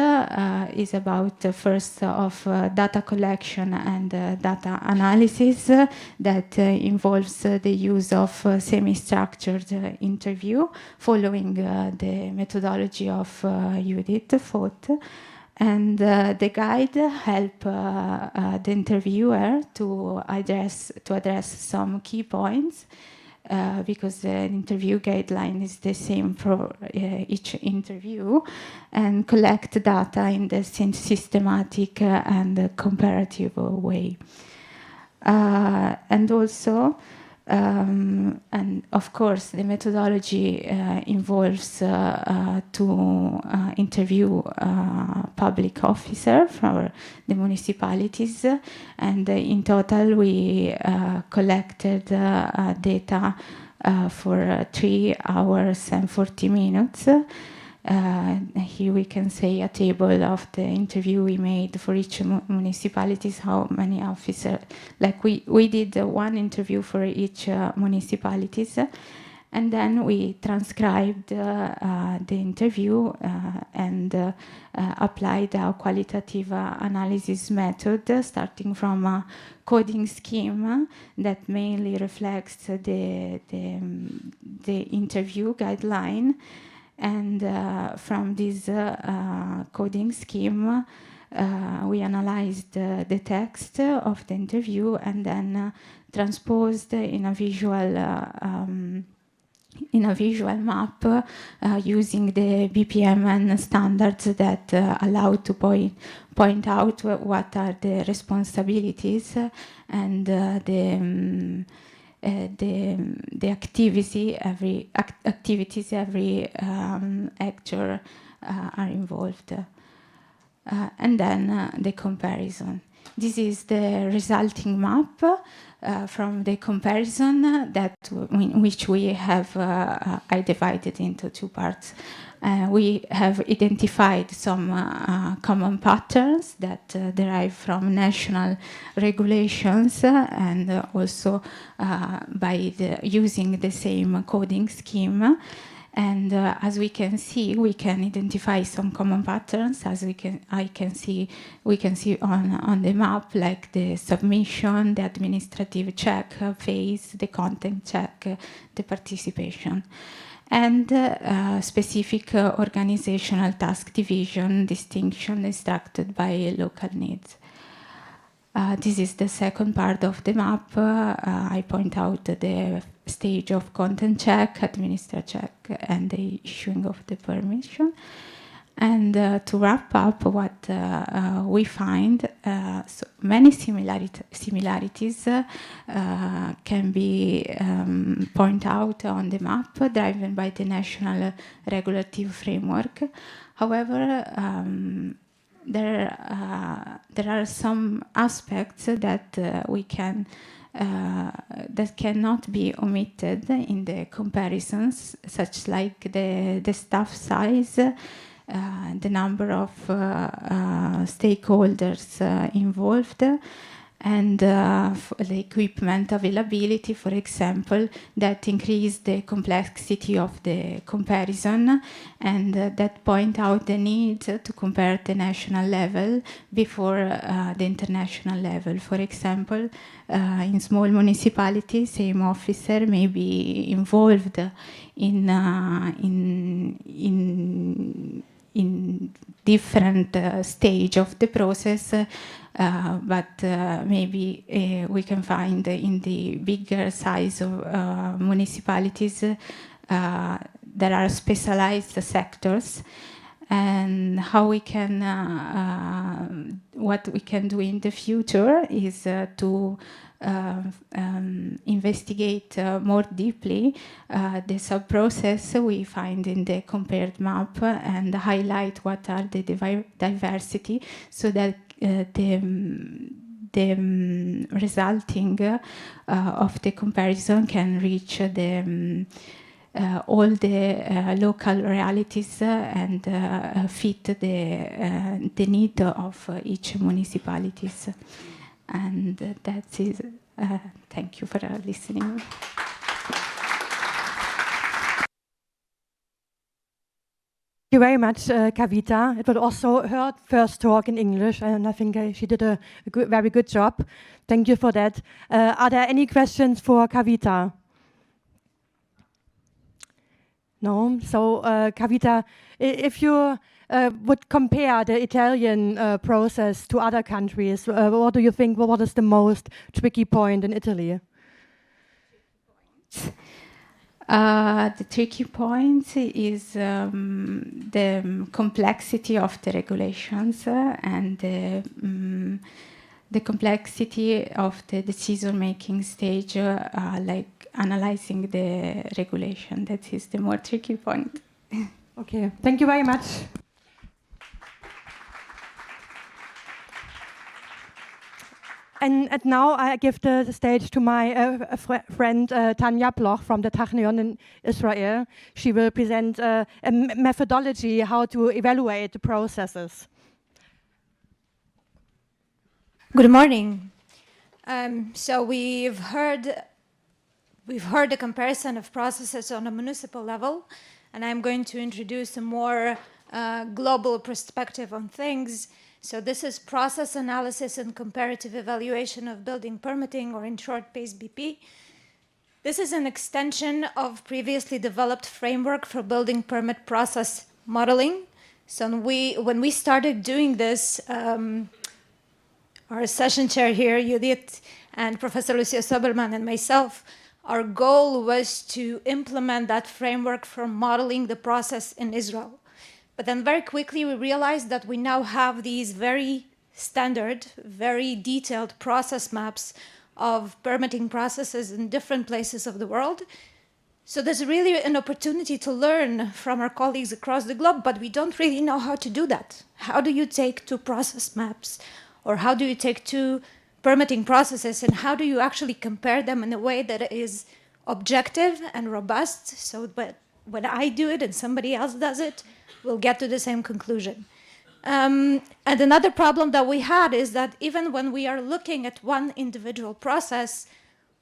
is about first of data collection and data analysis that involves the use of semi-structured interview following the methodology of Judith, Fauth. And the guide help the interviewer to address some key points. Because the interview guideline is the same for each interview, and collect data in the systematic and comparative way. And also and of course, the methodology involves to interview public officer from the municipalities, and in total we collected data for 3 hours and 40 minutes. Here we can say a table of the interview we made for each municipalities, how many officers, like we did 1 interview for each municipalities, and then we transcribed the interview and applied a qualitative analysis method, starting from a coding scheme that mainly reflects the interview guideline. And from this coding scheme, we analyzed the text of the interview and then transposed in a visual map using the BPMN standards that allow to point out what are the responsibilities and the activities every actor are involved, and then the comparison. This is the resulting map from the comparison in which we have I divided into 2 parts. We have identified some common patterns that derive from national regulations and also by using the same coding scheme. And as we can see, we can identify some common patterns. As we can see on the map, like the submission, the administrative check phase, the content check, the participation, and specific organizational task division distinction instructed by local needs. This is the second part of the map. I point out the stage of content check, administrative check, and the issuing of the permission. And to wrap up, what we find, so many similarities can be pointed out on the map, driven by the national regulative framework. However, there are some aspects that we can that cannot be omitted in the comparisons, such like the staff size, the number of stakeholders involved, and the equipment availability, for example, that increase the complexity of the comparison and that point out the need to compare the national level before the international level. For example, in small municipalities, same officer may be involved in different stage of the process, but maybe we can find in the bigger size of municipalities there are specialized sectors, and how we can what we can do in the future is to investigate more deeply the sub-process we find in the compared map and highlight what are the diversity, so that the resulting of the comparison can reach all the local realities and fit the need of each municipalities. And that is, thank you for listening. Thank you very much, Kavita. It was also her first talk in English, and I think she did a very good job. Thank you for that. Are there any questions for Kavita? No? So, Kavita, if you would compare the Italian process to other countries, what do you think, what is the most tricky point in Italy? The tricky point is the complexity of the regulations and the complexity of the decision-making stage, like analyzing the regulation. That is the more tricky point. Okay, thank you very much. And now I give the stage to my friend Tanya Bloch from the Technion in Israel. She will present a methodology how to evaluate the processes. Good morning. So we've heard the comparison of processes on a municipal level, and I'm going to introduce a more global perspective on things. So this is process analysis and comparative evaluation of building permitting, or in short, PACE-BP. This is an extension of previously developed framework for building permit process modeling. So when we started doing this, our session chair here, Judith, and Professor Lucia Sobelman and myself, our goal was to implement that framework for modeling the process in Israel. But then very quickly we realized that we now have these very standard, very detailed process maps of permitting processes in different places of the world. So there's really an opportunity to learn from our colleagues across the globe, but we don't really know how to do that. How do you take two process maps? Or how do you take two permitting processes, and how do you actually compare them in a way that is objective and robust, so that when I do it and somebody else does it, we'll get to the same conclusion. And another problem that we had is that even when we are looking at one individual process,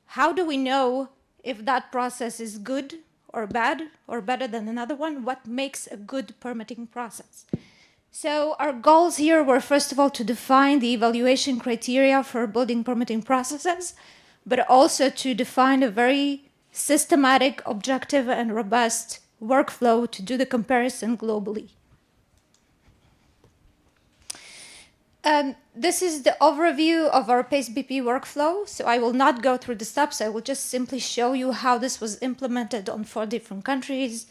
how do we know if that process is good or bad or better than another one? What makes a good permitting process? So our goals here were, first of all, to define the evaluation criteria for building permitting processes, but also to define a very systematic, objective, and robust workflow to do the comparison globally. This is the overview of our PACE-BP workflow. So I will not go through the steps. I will just simply show you how this was implemented on 4 different countries.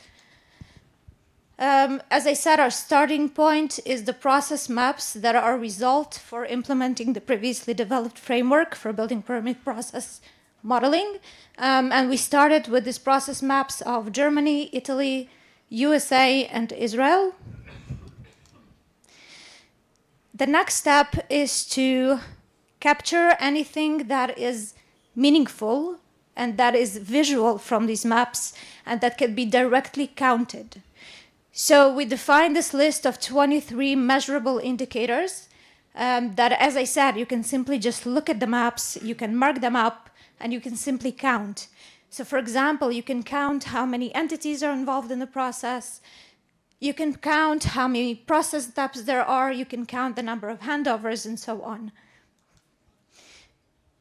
As I said, our starting point is the process maps that are a result for implementing the previously developed framework for building permit process modeling. And we started with these process maps of Germany, Italy, USA, and Israel. The next step is to capture anything that is meaningful and that is visual from these maps and that can be directly counted. So we defined this list of 23 measurable indicators that, as I said, you can simply just look at the maps, you can mark them up, and you can simply count. So for example, you can count how many entities are involved in the process, you can count how many process steps there are, you can count the number of handovers, and so on.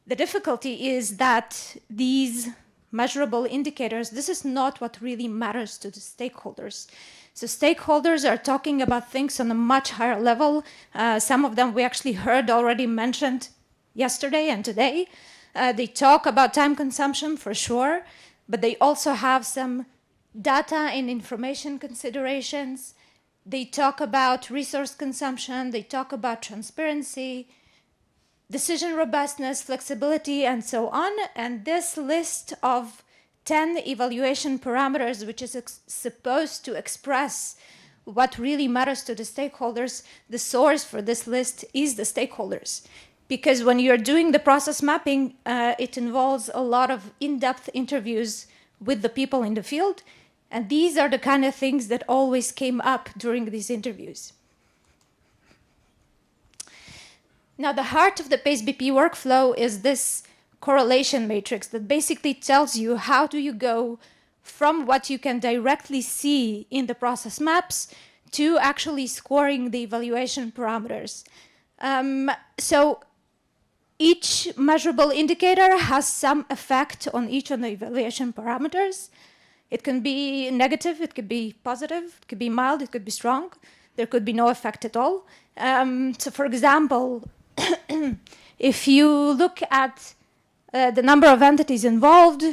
The difficulty is that these measurable indicators, this is not what really matters to the stakeholders. So stakeholders are talking about things on a much higher level. Some of them we actually heard already mentioned yesterday and today. They talk about time consumption for sure, but they also have some data and information considerations. They talk about resource consumption, they talk about transparency, decision robustness, flexibility, and so on. And this list of 10 evaluation parameters, which is supposed to express what really matters to the stakeholders, the source for this list is the stakeholders. Because when you're doing the process mapping, it involves a lot of in-depth interviews with the people in the field. And these are the kind of things that always came up during these interviews. Now, the heart of the PACE-BP workflow is this correlation matrix that basically tells you how do you go from what you can directly see in the process maps to actually scoring the evaluation parameters. So each measurable indicator has some effect on each of the evaluation parameters. It can be negative, it could be positive, it could be mild, it could be strong. There could be no effect at all. So for example, if you look at the number of entities involved,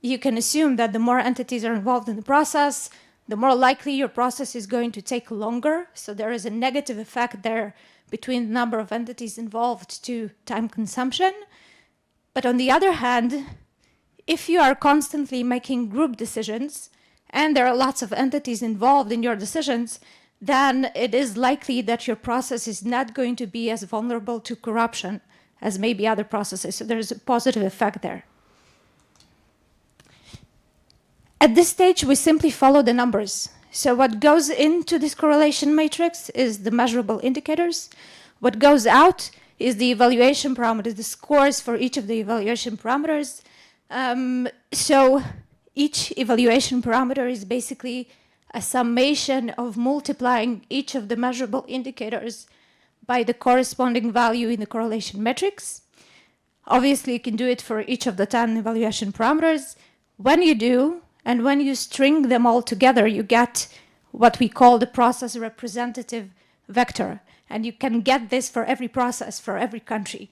you can assume that the more entities are involved in the process, the more likely your process is going to take longer. So there is a negative effect there between the number of entities involved to time consumption. But on the other hand, if you are constantly making group decisions and there are lots of entities involved in your decisions, then it is likely that your process is not going to be as vulnerable to corruption as maybe other processes. So there's a positive effect there. At this stage, we simply follow the numbers. So what goes into this correlation matrix is the measurable indicators. What goes out is the evaluation parameters, the scores for each of the evaluation parameters. So each evaluation parameter is basically a summation of multiplying each of the measurable indicators by the corresponding value in the correlation matrix. Obviously, you can do it for each of the 10 evaluation parameters. When you do, and when you string them all together, you get what we call the process representative vector. And you can get this for every process, for every country.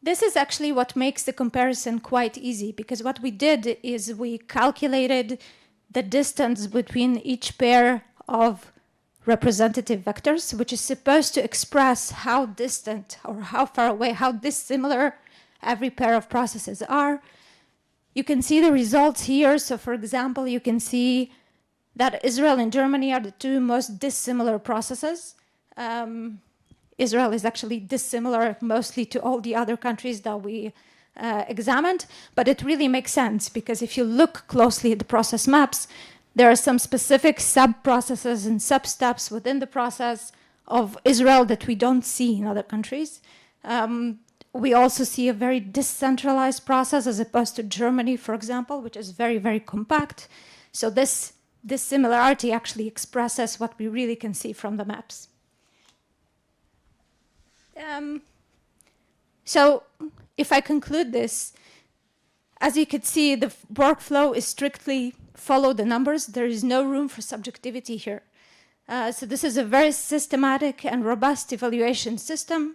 This is actually what makes the comparison quite easy, because what we did is we calculated the distance between each pair of representative vectors, which is supposed to express how distant or how far away, how dissimilar every pair of processes are. You can see the results here. So for example, you can see that Israel and Germany are the two most dissimilar processes. Israel is actually dissimilar mostly to all the other countries that we examined, but it really makes sense because if you look closely at the process maps, there are some specific sub-processes and sub-steps within the process of Israel that we don't see in other countries. We also see a very decentralized process as opposed to Germany, for example, which is very, very compact. So this similarity actually expresses what we really can see from the maps. So if I conclude this, as you can see, the workflow is strictly follow the numbers. There is no room for subjectivity here. So this is a very systematic and robust evaluation system.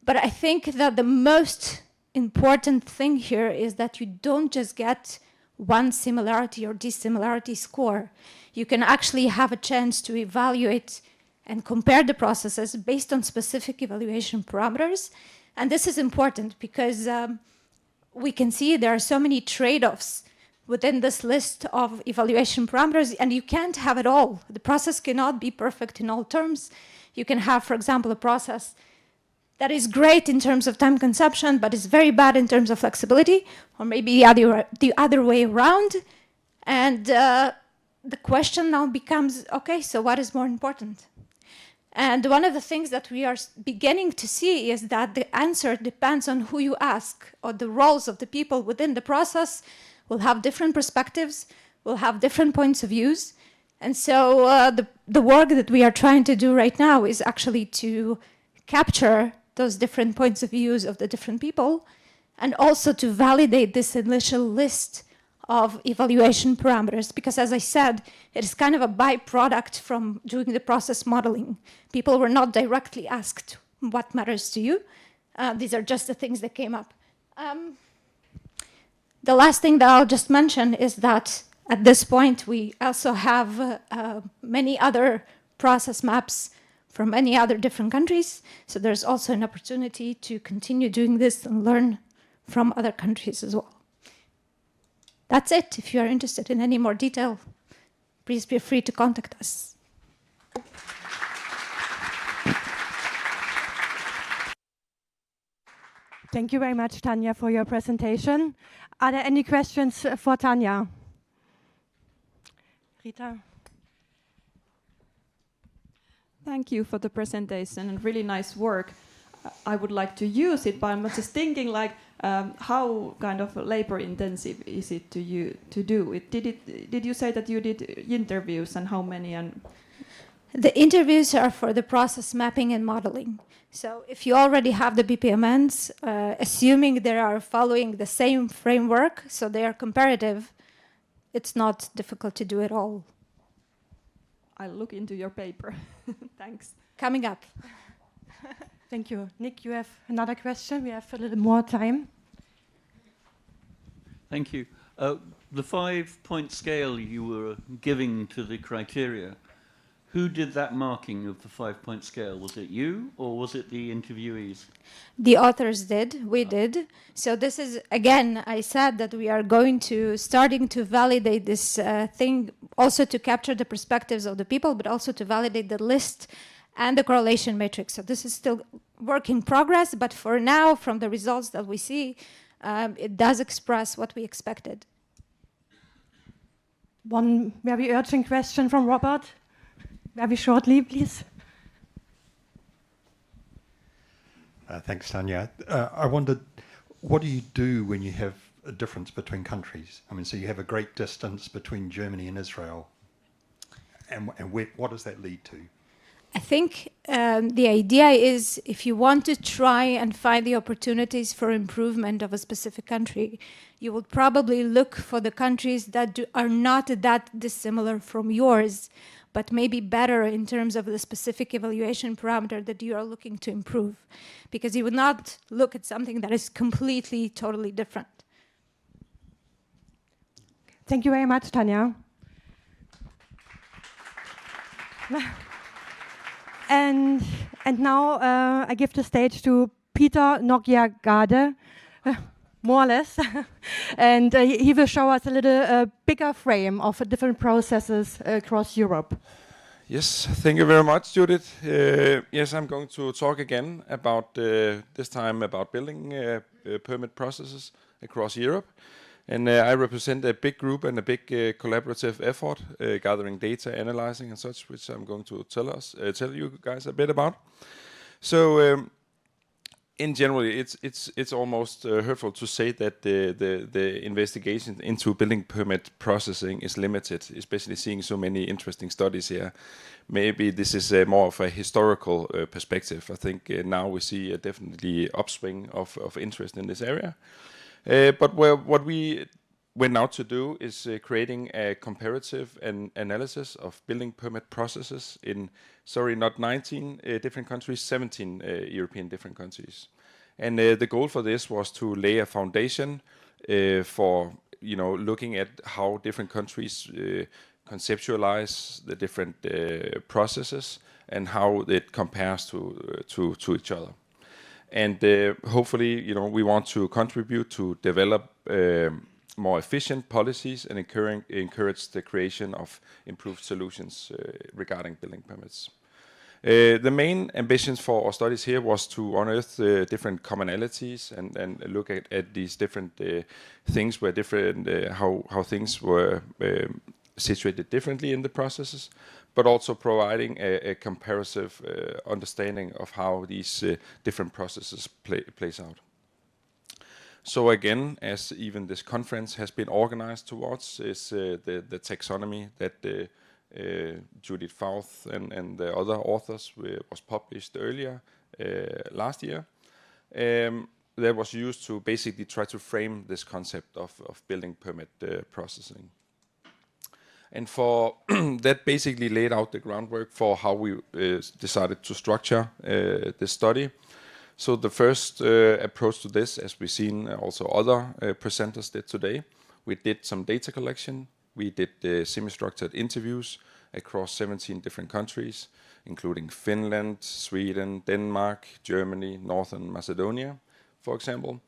But I think that the most important thing here is that you don't just get one similarity or dissimilarity score. You can actually have a chance to evaluate and compare the processes based on specific evaluation parameters. And this is important because we can see there are so many trade-offs within this list of evaluation parameters, and you can't have it all. The process cannot be perfect in all terms. You can have, for example, a process that is great in terms of time consumption, but is very bad in terms of flexibility, or maybe the other way around. And the question now becomes, okay, so what is more important? And one of the things that we are beginning to see is that the answer depends on who you ask, or the roles of the people within the process will have different perspectives, will have different points of views. And so the work that we are trying to do right now is actually to capture those different points of views of the different people, and also to validate this initial list of evaluation parameters, because as I said, it is kind of a byproduct from doing the process modeling. People were not directly asked what matters to you. These are just the things that came up. The last thing that I'll just mention is that at this point, we also have many other process maps from many other different countries. So there's also an opportunity to continue doing this and learn from other countries as well. That's it. If you are interested in any more detail, please feel free to contact us. Thank you very much, Tanya, for your presentation. Are there any questions for Tanya? Rita? Thank you for the presentation and really nice work. I would like to use it, but I'm just thinking like how kind of labor intensive is it to you to do it? Did you say that you did interviews, and how many? And the interviews are for the process mapping and modeling. So if you already have the BPMNs, assuming they are following the same framework, so they are comparative, it's not difficult to do it all. I'll look into your paper. Thanks. Coming up. Thank you. Nick, you have another question? We have a little more time. Thank you. The 5-point scale you were giving to the criteria, Who did that marking of the 5-point scale? Was it you or was it the interviewees? The authors did, we did. So this is, again, I said that we are starting to validate this thing, also to capture the perspectives of the people, but also to validate the list and the correlation matrix. So this is still work in progress, but for now, from the results that we see, it does express what we expected. One very urgent question from Robert. Very shortly, please. Thanks, Tanya. I wondered, what do you do when you have a difference between countries? I mean, so you have a great distance between Germany and Israel, and what does that lead to? I think the idea is, if you want to try and find the opportunities for improvement of a specific country, you would probably look for the countries that are not that dissimilar from yours, but maybe better in terms of the specific evaluation parameter that you are looking to improve. Because you would not look at something that is completely, totally different. Thank you very much, Tanya. And now I give the stage to Peter Nørkjær Gade, more or less. And he will show us a little bigger frame of different processes across Europe. Yes, thank you very much, Judith. Yes, I'm going to talk again about, this time about building permit processes across Europe. And I represent a big group and a big collaborative effort, gathering data, analyzing and such, which I'm going to tell you guys a bit about. So, in general, it's almost hurtful to say that the investigation into building permit processing is limited, especially seeing so many interesting studies here. Maybe this is more of a historical perspective. I think now we see a definitely upswing of interest in this area. But what we went out to do is creating a comparative analysis of building permit processes in, not 19 different countries, 17 European different countries. And the goal for this was to lay a foundation for looking at how different countries conceptualize the different processes and how it compares to each other. And hopefully, we want to contribute to develop more efficient policies and encourage the creation of improved solutions regarding building permits. The main ambitions for our studies here was to unearth different commonalities and look at these different things where different how things were situated differently in the processes, but also providing a comparative understanding of how these different processes plays out. So again, as even this conference has been organized towards, is the taxonomy that Judith, Fauth and the other authors was published earlier last year. That was used to basically try to frame this concept of building permit processing. And for that basically laid out the groundwork for how we decided to structure this study. So the first approach to this, as we've seen also other presenters did today, we did some data collection. We did semi-structured interviews across 17 different countries, including Finland, Sweden, Denmark, Germany, Northern Macedonia, for example.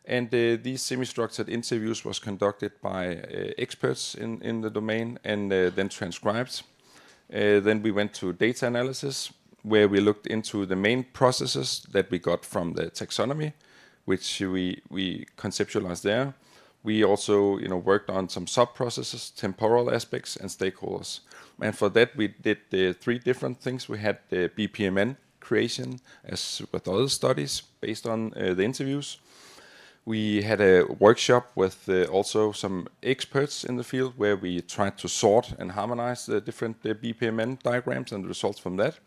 And these semi-structured interviews was conducted by experts in the domain and then transcribed. Then we went to data analysis, where we looked into the main processes that we got from the taxonomy, which we conceptualized there. We also worked on some sub-processes, temporal aspects, and stakeholders. And for that, we did 3 different things. We had the BPMN creation, as with other studies, based on the interviews. We had a workshop with also some experts in the field where we tried to sort and harmonize the different BPMN diagrams and the results from that.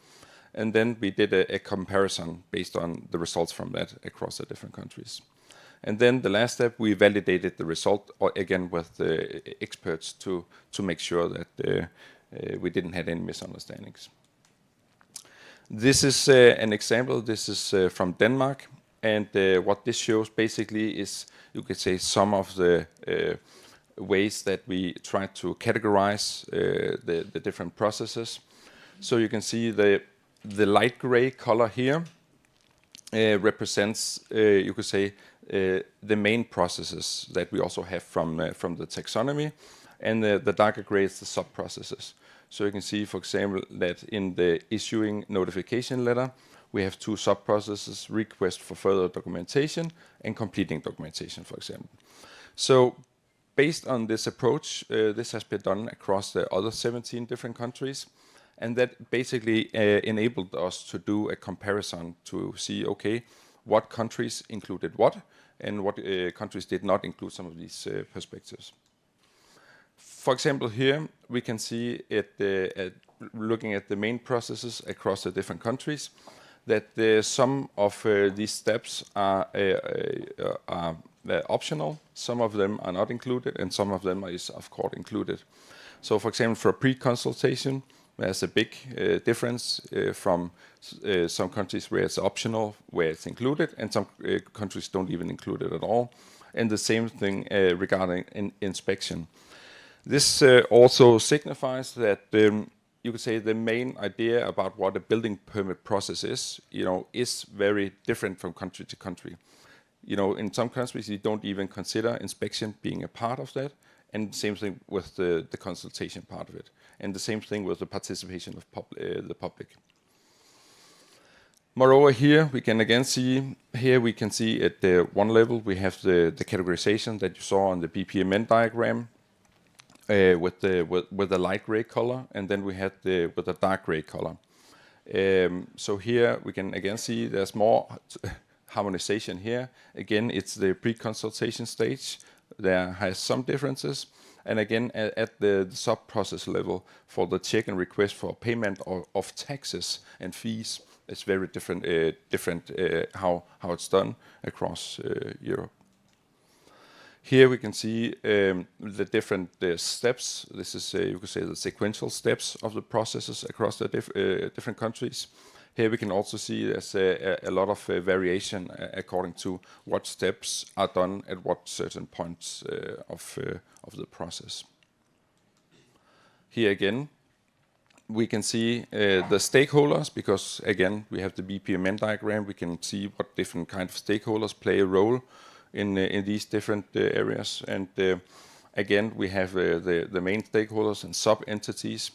And then we did a comparison based on the results from that across the different countries. And then the last step, we validated the result again with the experts to make sure that we didn't have any misunderstandings. This is an example. This is from Denmark. And what this shows basically is, you could say, some of the ways that we try to categorize the different processes. So you can see the light gray color here represents, you could say, the main processes that we also have from the taxonomy, and the darker gray is the sub-processes. So you can see, for example, that in the issuing notification letter, we have 2 sub-processes, request for further documentation and completing documentation, for example. So based on this approach, this has been done across the other 17 different countries, and that basically enabled us to do a comparison to see, okay, what countries included what, and what countries did not include some of these perspectives. For example, here we can see looking at the main processes across the different countries, that some of these steps are optional, some of them are not included, and some of them is of course included. So for example, for pre-consultation, there's a big difference from some countries where it's optional, where it's included, and some countries don't even include it at all. And the same thing regarding inspection. This also signifies that you could say the main idea about what a building permit process is, is very different from country to country. In some countries, you don't even consider inspection being a part of that, and the same thing with the consultation part of it, and the same thing with the participation of the public. Moreover, here we can again see, at one level we have the categorization that you saw on the BPMN diagram, with the light gray color, and then we had with the dark gray color. So here we can again see there's more harmonization here. Again, it's the pre-consultation stage. There has some differences, and again at the sub-process level for the check and request for payment of taxes and fees, it's very different how it's done across Europe. Here we can see the different steps. This is, you could say, the sequential steps of the processes across the different countries. Here we can also see there's a lot of variation according to what steps are done at what certain points of the process. Here again, we can see the stakeholders, because again, we have the BPMN diagram. We can see what different kind of stakeholders play a role in these different areas, and again we have the main stakeholders and sub-entities,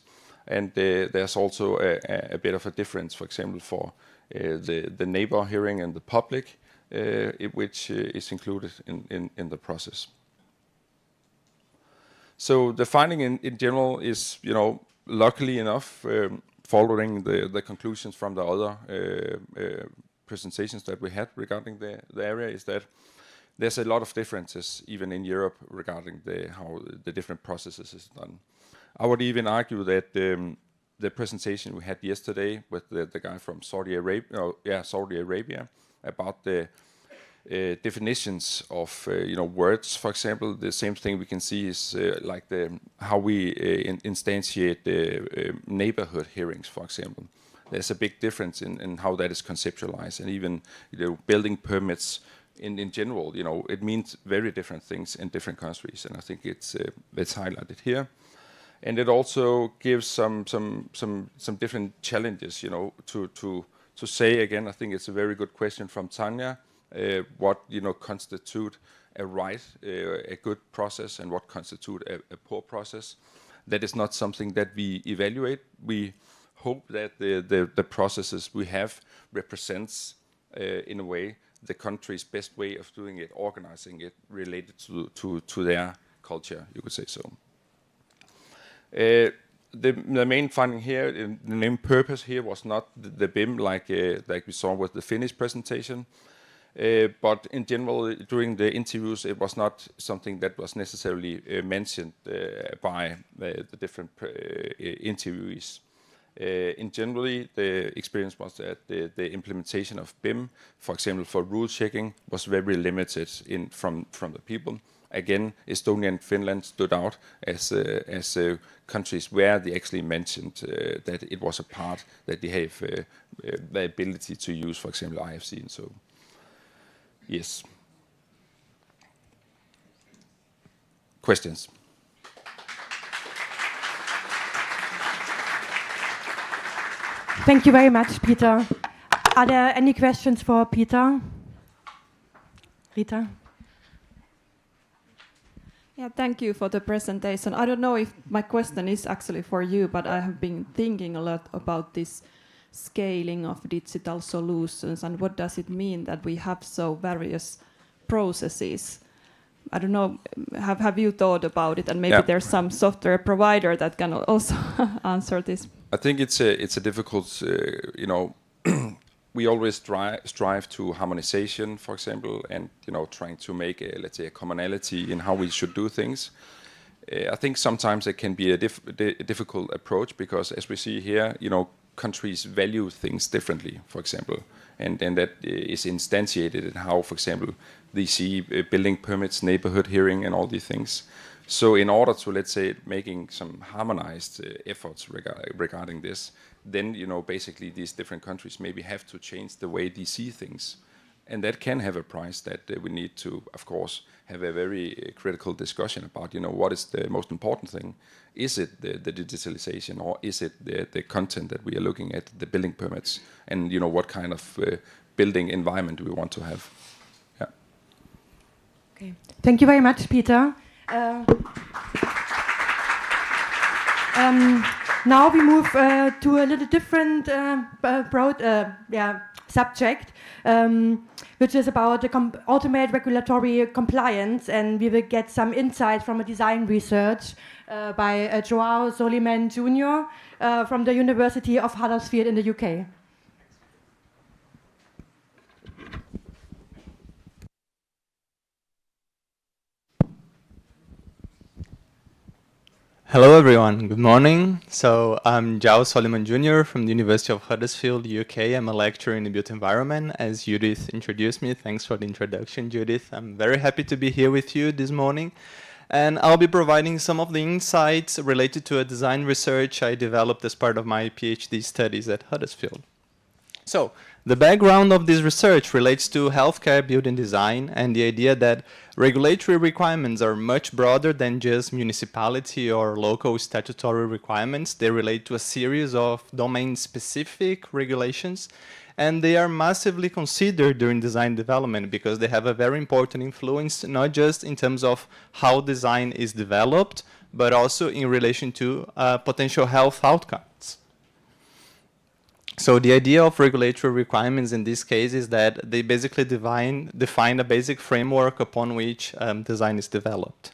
and there's also a bit of a difference, for example, for the neighbor hearing and the public, which is included in the process. So the finding in general is, luckily enough, following the conclusions from the other presentations that we had regarding the area, is that there's a lot of differences even in Europe regarding how the different processes is done. I would even argue that the presentation we had yesterday with the guy from Saudi Arabia about the definitions of words, for example, the same thing we can see is like how we instantiate the neighborhood hearings, for example. There's a big difference in how that is conceptualized, and even building permits. In general, it means very different things in different countries, and I think it's highlighted here, and it also gives some different challenges, to say again. I think it's a very good question from Tanya. What constitute a good process, and what constitute a poor process? That is not something that we evaluate. We hope that the processes we have represents in a way the country's best way of doing it, organizing it, related to their culture, you could say so. The main finding here, the main purpose here was not the BIM like we saw with the Finnish presentation, but in general, during the interviews, it was not something that was necessarily mentioned by the different interviewees. In generally, the experience was that the implementation of BIM, for example, for rule checking, was very limited from the people. Again, Estonia and Finland stood out as countries where they actually mentioned that it was a part that they have the ability to use, for example, IFC and so. Yes. Questions? Thank you very much, Peter. Are there any questions for Peter? Rita? Yeah, thank you for the presentation. I don't know if my question is actually for you, but I have been thinking a lot about this scaling of digital solutions and what does it mean that we have so various processes. I don't know, have you thought about it? And maybe there's some software provider that can also answer this. I think it's a difficult, we always strive to harmonization, for example, and trying to make let's say a commonality in how we should do things. I think sometimes it can be a difficult approach because, as we see here, countries value things differently, for example, and that is instantiated in how, for example, they see building permits, neighborhood hearing, and all these things. So in order to, let's say, making some harmonized efforts regarding this, then, basically these different countries maybe have to change the way they see things. And that can have a price that we need to, of course, have a very critical discussion about, what is the most important thing? Is it the digitalization, or is it the content that we are looking at, the building permits, and, what kind of building environment do we want to have? Yeah. Okay. Thank you very much, Peter. Now we move to a little different subject, which is about the automated regulatory compliance, and we will get some insight from a design research by Joao Soliman-Junior from the University of Huddersfield in the UK. Hello everyone, good morning. So I'm Joao Soliman-Junior from the University of Huddersfield, UK. I'm a lecturer in the built environment, as Judith introduced me. Thanks for the introduction, Judith. I'm very happy to be here with you this morning. And I'll be providing some of the insights related to a design research I developed as part of my PhD studies at Huddersfield. So, the background of this research relates to healthcare building design and the idea that regulatory requirements are much broader than just municipality or local statutory requirements. They relate to a series of domain-specific regulations, and they are massively considered during design development because they have a very important influence, not just in terms of how design is developed, but also in relation to potential health outcomes. So the idea of regulatory requirements in this case is that they basically define a basic framework upon which design is developed.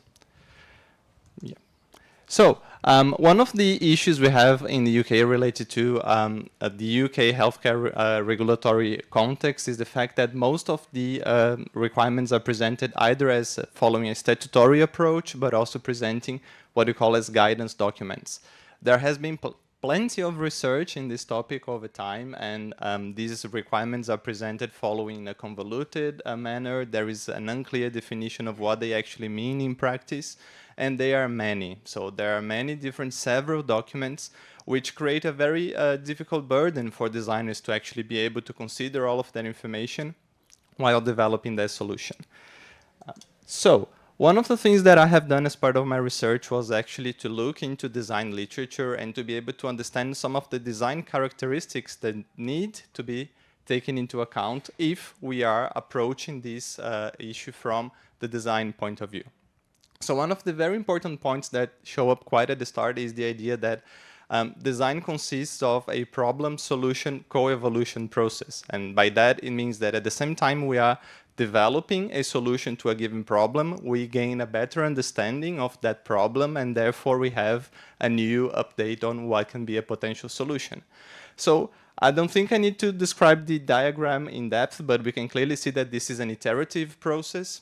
Yeah. So one of the issues we have in the UK related to the UK healthcare regulatory context is the fact that most of the requirements are presented either as following a statutory approach, but also presenting what we call as guidance documents. There has been plenty of research in this topic over time, and these requirements are presented following a convoluted manner. There is an unclear definition of what they actually mean in practice, and they are many. So there are many different several documents which create a very difficult burden for designers to actually be able to consider all of that information while developing their solution. So one of the things that I have done as part of my research was actually to look into design literature and to be able to understand some of the design characteristics that need to be taken into account if we are approaching this issue from the design point of view. So one of the very important points that show up quite at the start is the idea that design consists of a problem-solution co-evolution process. And by that, it means that at the same time we are developing a solution to a given problem, we gain a better understanding of that problem, and therefore we have a new update on what can be a potential solution. So I don't think I need to describe the diagram in depth, but we can clearly see that this is an iterative process.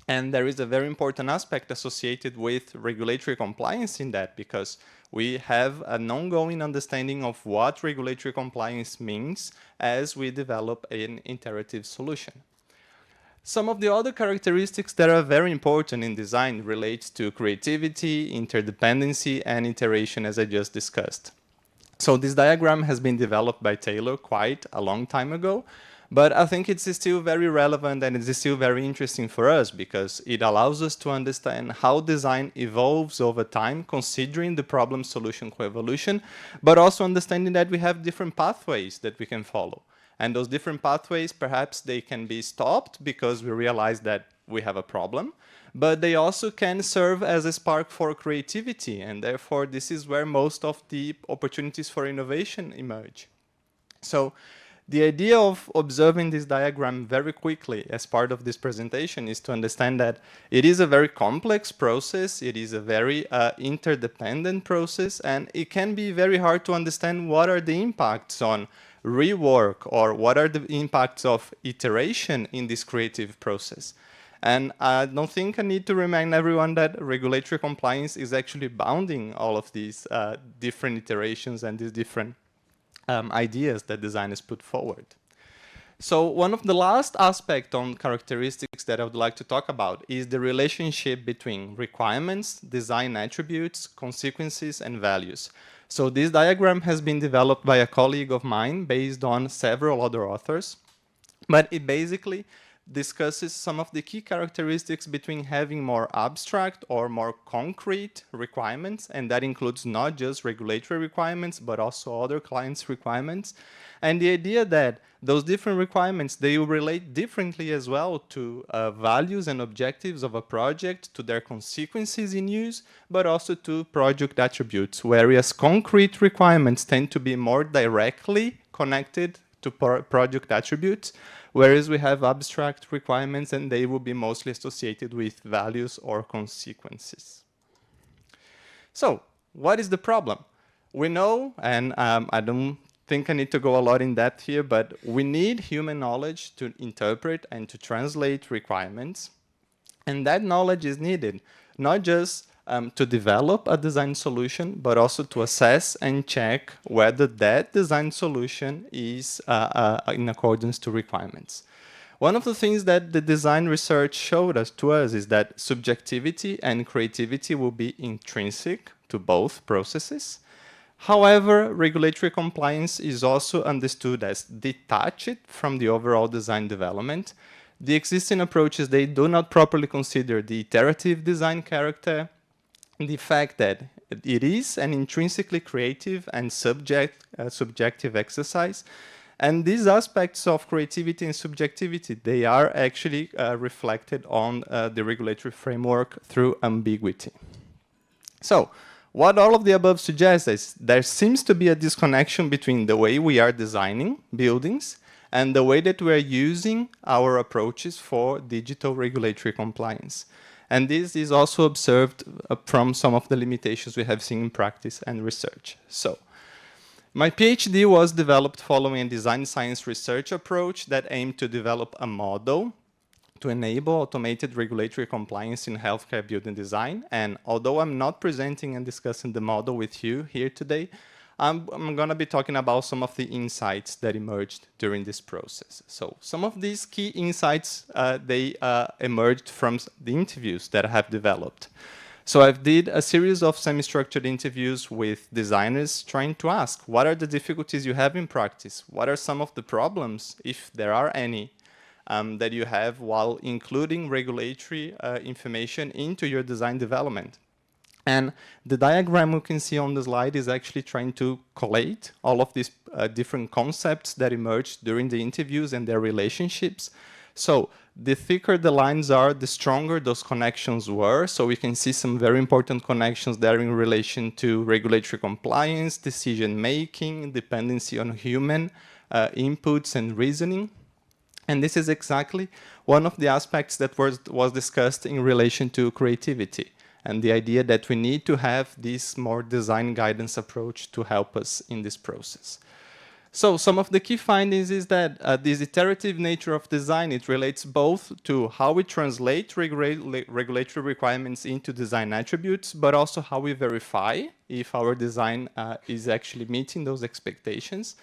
And there is a very important aspect associated with regulatory compliance in that, because we have an ongoing understanding of what regulatory compliance means as we develop an iterative solution. Some of the other characteristics that are very important in design relate to creativity, interdependency, and iteration, as I just discussed. So this diagram has been developed by Taylor quite a long time ago, but I think it's still very relevant and it's still very interesting for us because it allows us to understand how design evolves over time, considering the problem solution coevolution, but also understanding that we have different pathways that we can follow. And those different pathways, perhaps they can be stopped because we realize that we have a problem, but they also can serve as a spark for creativity, and therefore this is where most of the opportunities for innovation emerge. So the idea of observing this diagram very quickly as part of this presentation is to understand that it is a very complex process, it is a very interdependent process, and it can be very hard to understand what are the impacts on rework or what are the impacts of iteration in this creative process. And I don't think I need to remind everyone that regulatory compliance is actually bounding all of these different iterations and these different ideas that designers put forward. So one of the last aspects on characteristics that I would like to talk about is the relationship between requirements, design attributes, consequences, and values. So this diagram has been developed by a colleague of mine based on several other authors, but it basically discusses some of the key characteristics between having more abstract or more concrete requirements, and that includes not just regulatory requirements, but also other clients' requirements. And the idea that those different requirements, they will relate differently as well to values and objectives of a project, to their consequences in use, but also to project attributes, whereas concrete requirements tend to be more directly connected to project attributes, whereas we have abstract requirements and they will be mostly associated with values or consequences. So, what is the problem? We know, and I don't think I need to go a lot in depth here, but we need human knowledge to interpret and to translate requirements. And that knowledge is needed, not just to develop a design solution, but also to assess and check whether that design solution is in accordance to requirements. One of the things that the design research showed us is that subjectivity and creativity will be intrinsic to both processes. However, regulatory compliance is also understood as detached from the overall design development. The existing approaches, they do not properly consider the iterative design character, the fact that it is an intrinsically creative and subjective exercise. And these aspects of creativity and subjectivity, they are actually reflected on the regulatory framework through ambiguity. So, what all of the above suggests is there seems to be a disconnection between the way we are designing buildings and the way that we are using our approaches for digital regulatory compliance. And this is also observed from some of the limitations we have seen in practice and research. So, my PhD was developed following a design science research approach that aimed to develop a model to enable automated regulatory compliance in healthcare building design. And although I'm not presenting and discussing the model with you here today, I'm going to be talking about some of the insights that emerged during this process. So some of these key insights, they emerged from the interviews that I have developed. So I've did a series of semi-structured interviews with designers trying to ask, what are the difficulties you have in practice? What are some of the problems, if there are any, that you have while including regulatory information into your design development? And the diagram you can see on the slide is actually trying to collate all of these different concepts that emerged during the interviews and their relationships. So the thicker the lines are, the stronger those connections were. So we can see some very important connections there in relation to regulatory compliance, decision-making, dependency on human inputs and reasoning. And this is exactly one of the aspects that was discussed in relation to creativity, and the idea that we need to have this more design guidance approach to help us in this process. So some of the key findings is that this iterative nature of design, it relates both to how we translate regulatory requirements into design attributes, but also how we verify if our design is actually meeting those expectations.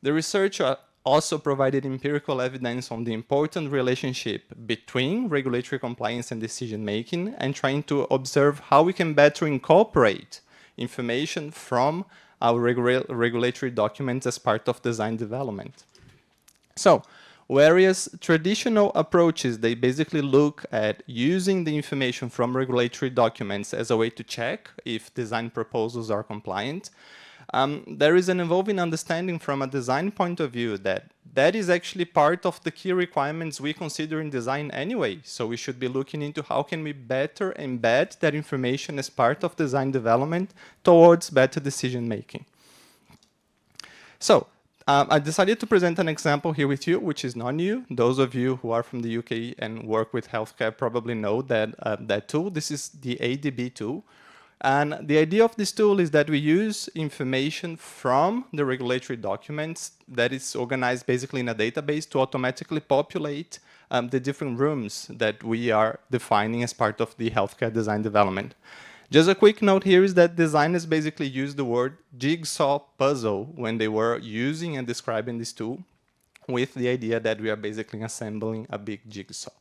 The research also provided empirical evidence on the important relationship between regulatory compliance and decision-making, and trying to observe how we can better incorporate information from our regulatory documents as part of design development. So, whereas traditional approaches, they basically look at using the information from regulatory documents as a way to check if design proposals are compliant, there is an evolving understanding from a design point of view that that is actually part of the key requirements we consider in design anyway. So we should be looking into how can we better embed that information as part of design development towards better decision making. So I decided to present an example here with you, which is not new. Those of you who are from the UK and work with healthcare probably know that, that tool. This is the ADB tool. And the idea of this tool is that we use information from the regulatory documents that is organized basically in a database to automatically populate the different rooms that we are defining as part of the healthcare design development. Just a quick note here is that designers basically use the word jigsaw puzzle when they were using and describing this tool, with the idea that we are basically assembling a big jigsaw.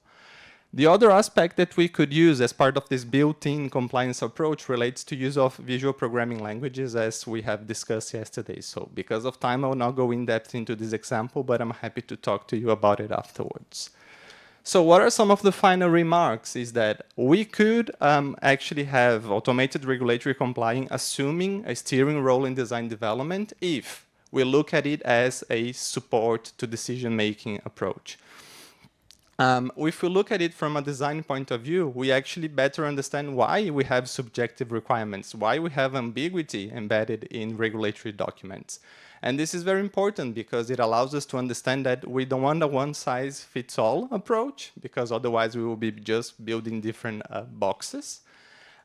The other aspect that we could use as part of this built-in compliance approach relates to use of visual programming languages, as we have discussed yesterday. So because of time, I will not go in depth into this example, but I'm happy to talk to you about it afterwards. So what are some of the final remarks is that we could actually have automated regulatory complying assuming a steering role in design development if we look at it as a support to decision-making approach. If we look at it from a design point of view, we actually better understand why we have subjective requirements, why we have ambiguity embedded in regulatory documents. And this is very important because it allows us to understand that we don't want a one-size-fits-all approach, because otherwise we will be just building different boxes.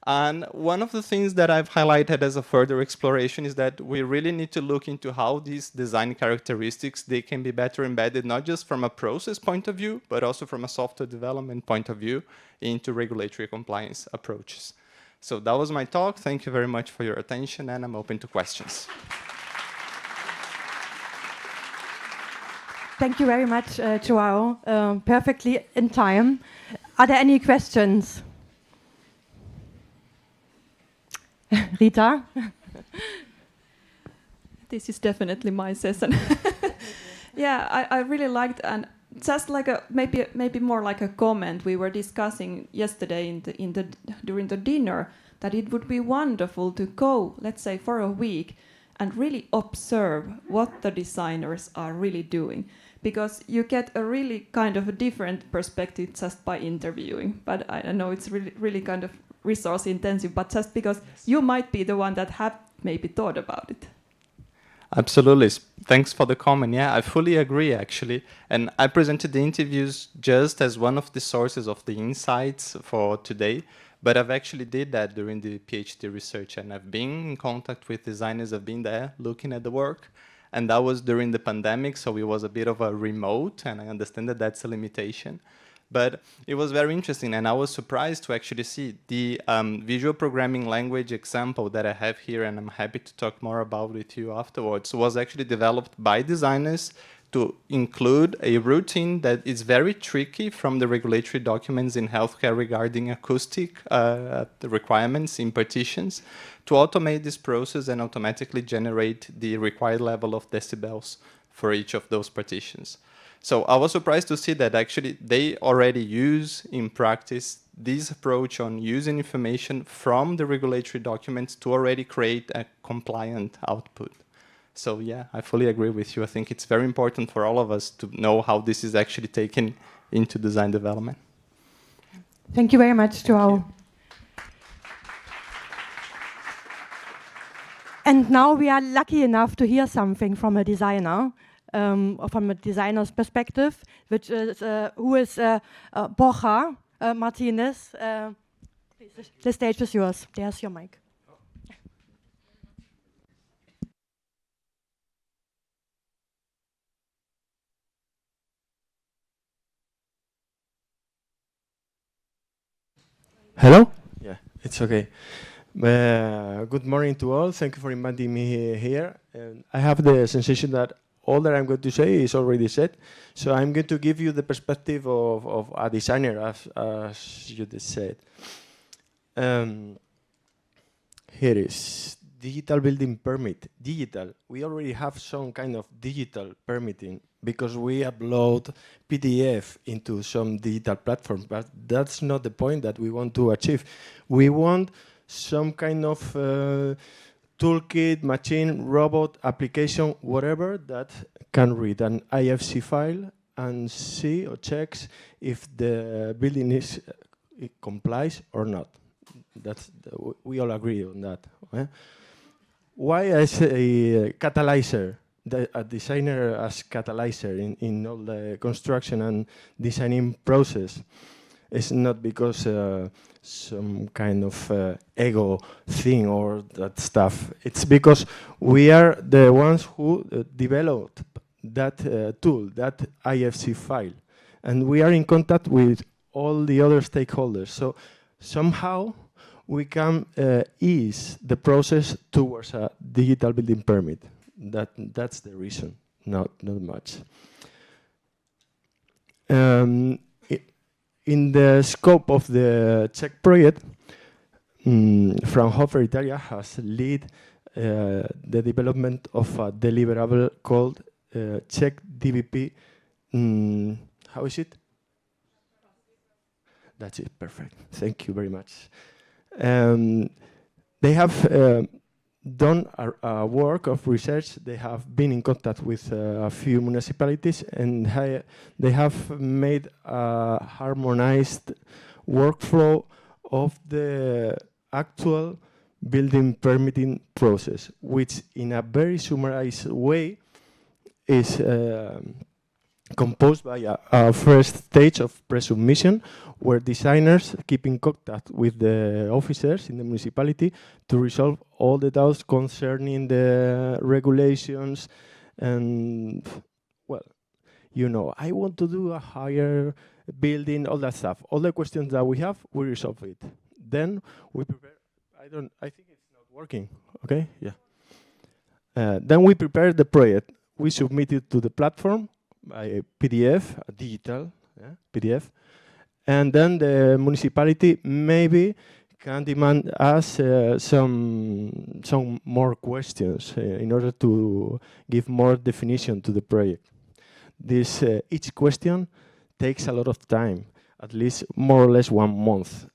And one of the things that I've highlighted as a further exploration is that we really need to look into how these design characteristics, they can be better embedded, not just from a process point of view, but also from a software development point of view into regulatory compliance approaches. So that was my talk. Thank you very much for your attention, and I'm open to questions. Thank you very much, Joao. Perfectly in time. Are there any questions? Rita? This is definitely my session. Yeah, I really liked, and just like a maybe more like a comment we were discussing yesterday during the dinner, that it would be wonderful to go, let's say, for a week and really observe what the designers are really doing, because you get a really kind of a different perspective just by interviewing. But I know it's really kind of resource intensive, but just because you might be the one that have maybe thought about it. Absolutely. Thanks for the comment. Yeah, I fully agree, actually. And I presented the interviews just as one of the sources of the insights for today. But I've actually did that during the PhD research, and I've been in contact with designers. I've been there looking at the work. And that was during the pandemic, so it was a bit of a remote, and I understand that that's a limitation. But it was very interesting, and I was surprised to actually see the visual programming language example that I have here, and I'm happy to talk more about with you afterwards, was actually developed by designers to include a routine that is very tricky from the regulatory documents in healthcare regarding acoustic requirements in partitions, to automate this process and automatically generate the required level of decibels for each of those partitions. So I was surprised to see that actually they already use in practice this approach on using information from the regulatory documents to already create a compliant output. So yeah, I fully agree with you. I think it's very important for all of us to know how this is actually taken into design development. Thank you very much, Joao. And now we are lucky enough to hear something from a designer. Or from a designer's perspective, which is who is Borja Martinez. The stage is yours. There's your mic. Hello? Yeah, it's okay. Good morning to all. Thank you for inviting me here. I have the sensation that all that I'm going to say is already said. So I'm going to give you the perspective of a designer, as you just said. Here is digital building permit. Digital. We already have some kind of digital permitting because we upload PDF into some digital platform, but that's not the point that we want to achieve. We want some kind of toolkit, machine, robot, application, whatever that can read an IFC file and see or checks if the building it complies or not. We all agree on that. Why I say catalyzer? A designer as catalyzer in all the construction and designing process. It's not because some kind of ego thing or that stuff. It's because we are the ones who developed that tool, that IFC file. And we are in contact with all the other stakeholders. So somehow we can ease the process towards a digital building permit. That's the reason, not much. In the scope of the Czech project, Fraunhofer Italia has led the development of a deliverable called Czech DVP. How is it? That's it, perfect. Thank you very much. They have done a work of research. They have been in contact with a few municipalities, and they have made a harmonized workflow of the actual building permitting process, which in a very summarized way is composed by a first stage of pre-submission, where designers keep in contact with the officers in the municipality to resolve all the doubts concerning the regulations and, well, you know, I want to do a higher building, all that stuff. All the questions that we have, we resolve it. Then we prepare, I think it's not working, okay? Yeah. Then we prepare the project. We submit it to the platform by a PDF, a digital PDF. And then the municipality maybe can demand us some more questions in order to give more definition to the project. This each question takes a lot of time, at least more or less 1 month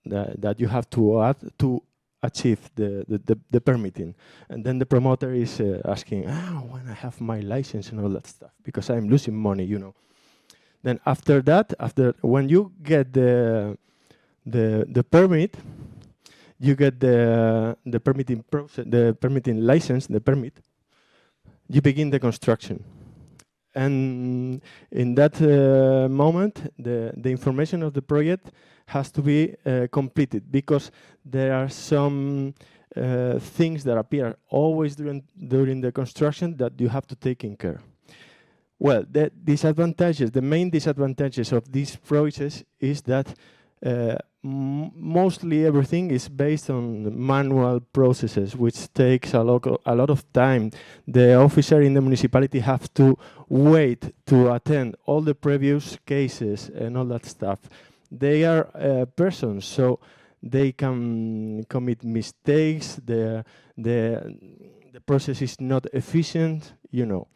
that you have to add to achieve the permitting. And then the promoter is asking, when I have my license and all that stuff, because I'm losing money, you know. Then after that, when you get the permit, you get the permitting process, the permitting license, the permit. You begin the construction, and in that moment, the information of the project has to be completed, because there are some things that appear always during the construction that you have to take in care. Well, the main disadvantages of this process is that mostly everything is based on manual processes, which takes a lot of time. The officer in the municipality have to wait to attend all the previous cases and all that stuff. They are persons, so they can commit mistakes. The process is not efficient, you know.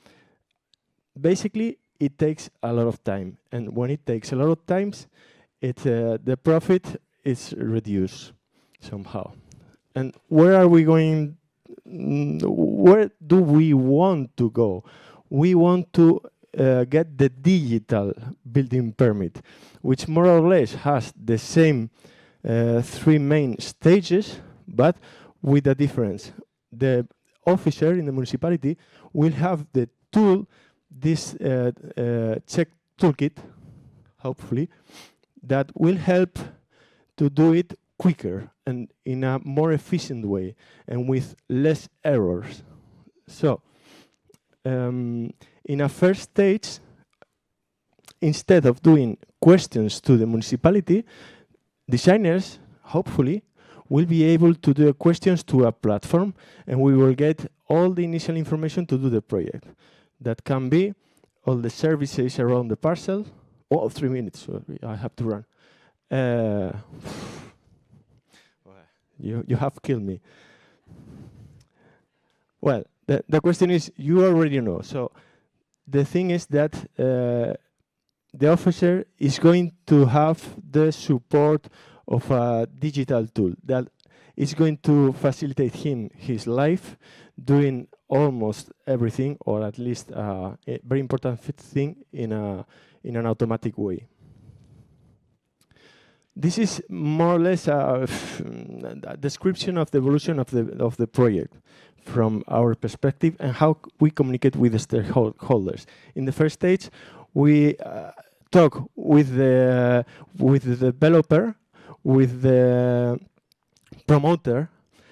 Basically, it takes a lot of time, and when it takes a lot of time, the profit is reduced somehow. And where are we going? Where do we want to go? We want to get the digital building permit, which more or less has the same 3 main stages, but with a difference. The officer in the municipality will have the tool, this Czech toolkit, hopefully, that will help to do it quicker and in a more efficient way and with less errors. So, in a first stage, instead of doing questions to the municipality, designers, hopefully, will be able to do questions to a platform, and we will get all the initial information to do the project. That can be all the services around the parcel. Oh, 3 minutes, so I have to run. You have killed me. Well, the question is, you already know. So the thing is that the officer is going to have the support of a digital tool that is going to facilitate him his life doing almost everything, or at least a very important thing in an automatic way. This is more or less a description of the evolution of the project from our perspective and how we communicate with the stakeholders. In the first stage, we talk with the developer, with the promoter,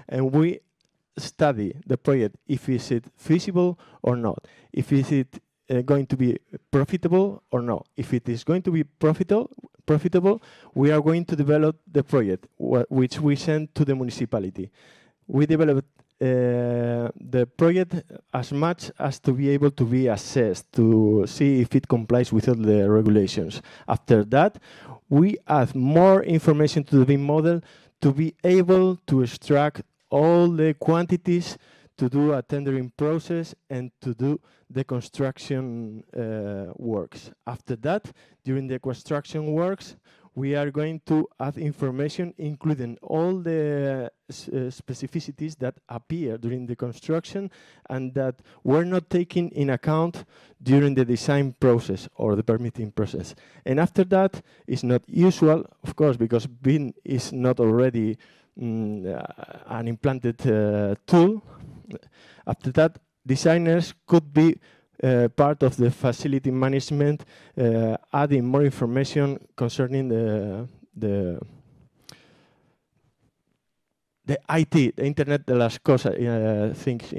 and we study the project, if is it feasible or not, if is it going to be profitable or not. If it is going to be profitable, we are going to develop the project, which we send to the municipality. We develop the project as much as to be able to be assessed, to see if it complies with all the regulations. After that, we add more information to the BIM model to be able to extract all the quantities, to do a tendering process, and to do the construction works. After that, during the construction works, we are going to add information, including all the specificities that appear during the construction and that were not taken in account during the design process or the permitting process. And after that, it's not usual, of course, because BIM is not already an implanted tool. After that, designers could be part of the facility management, adding more information concerning the IT, the Internet de las Cosas, things,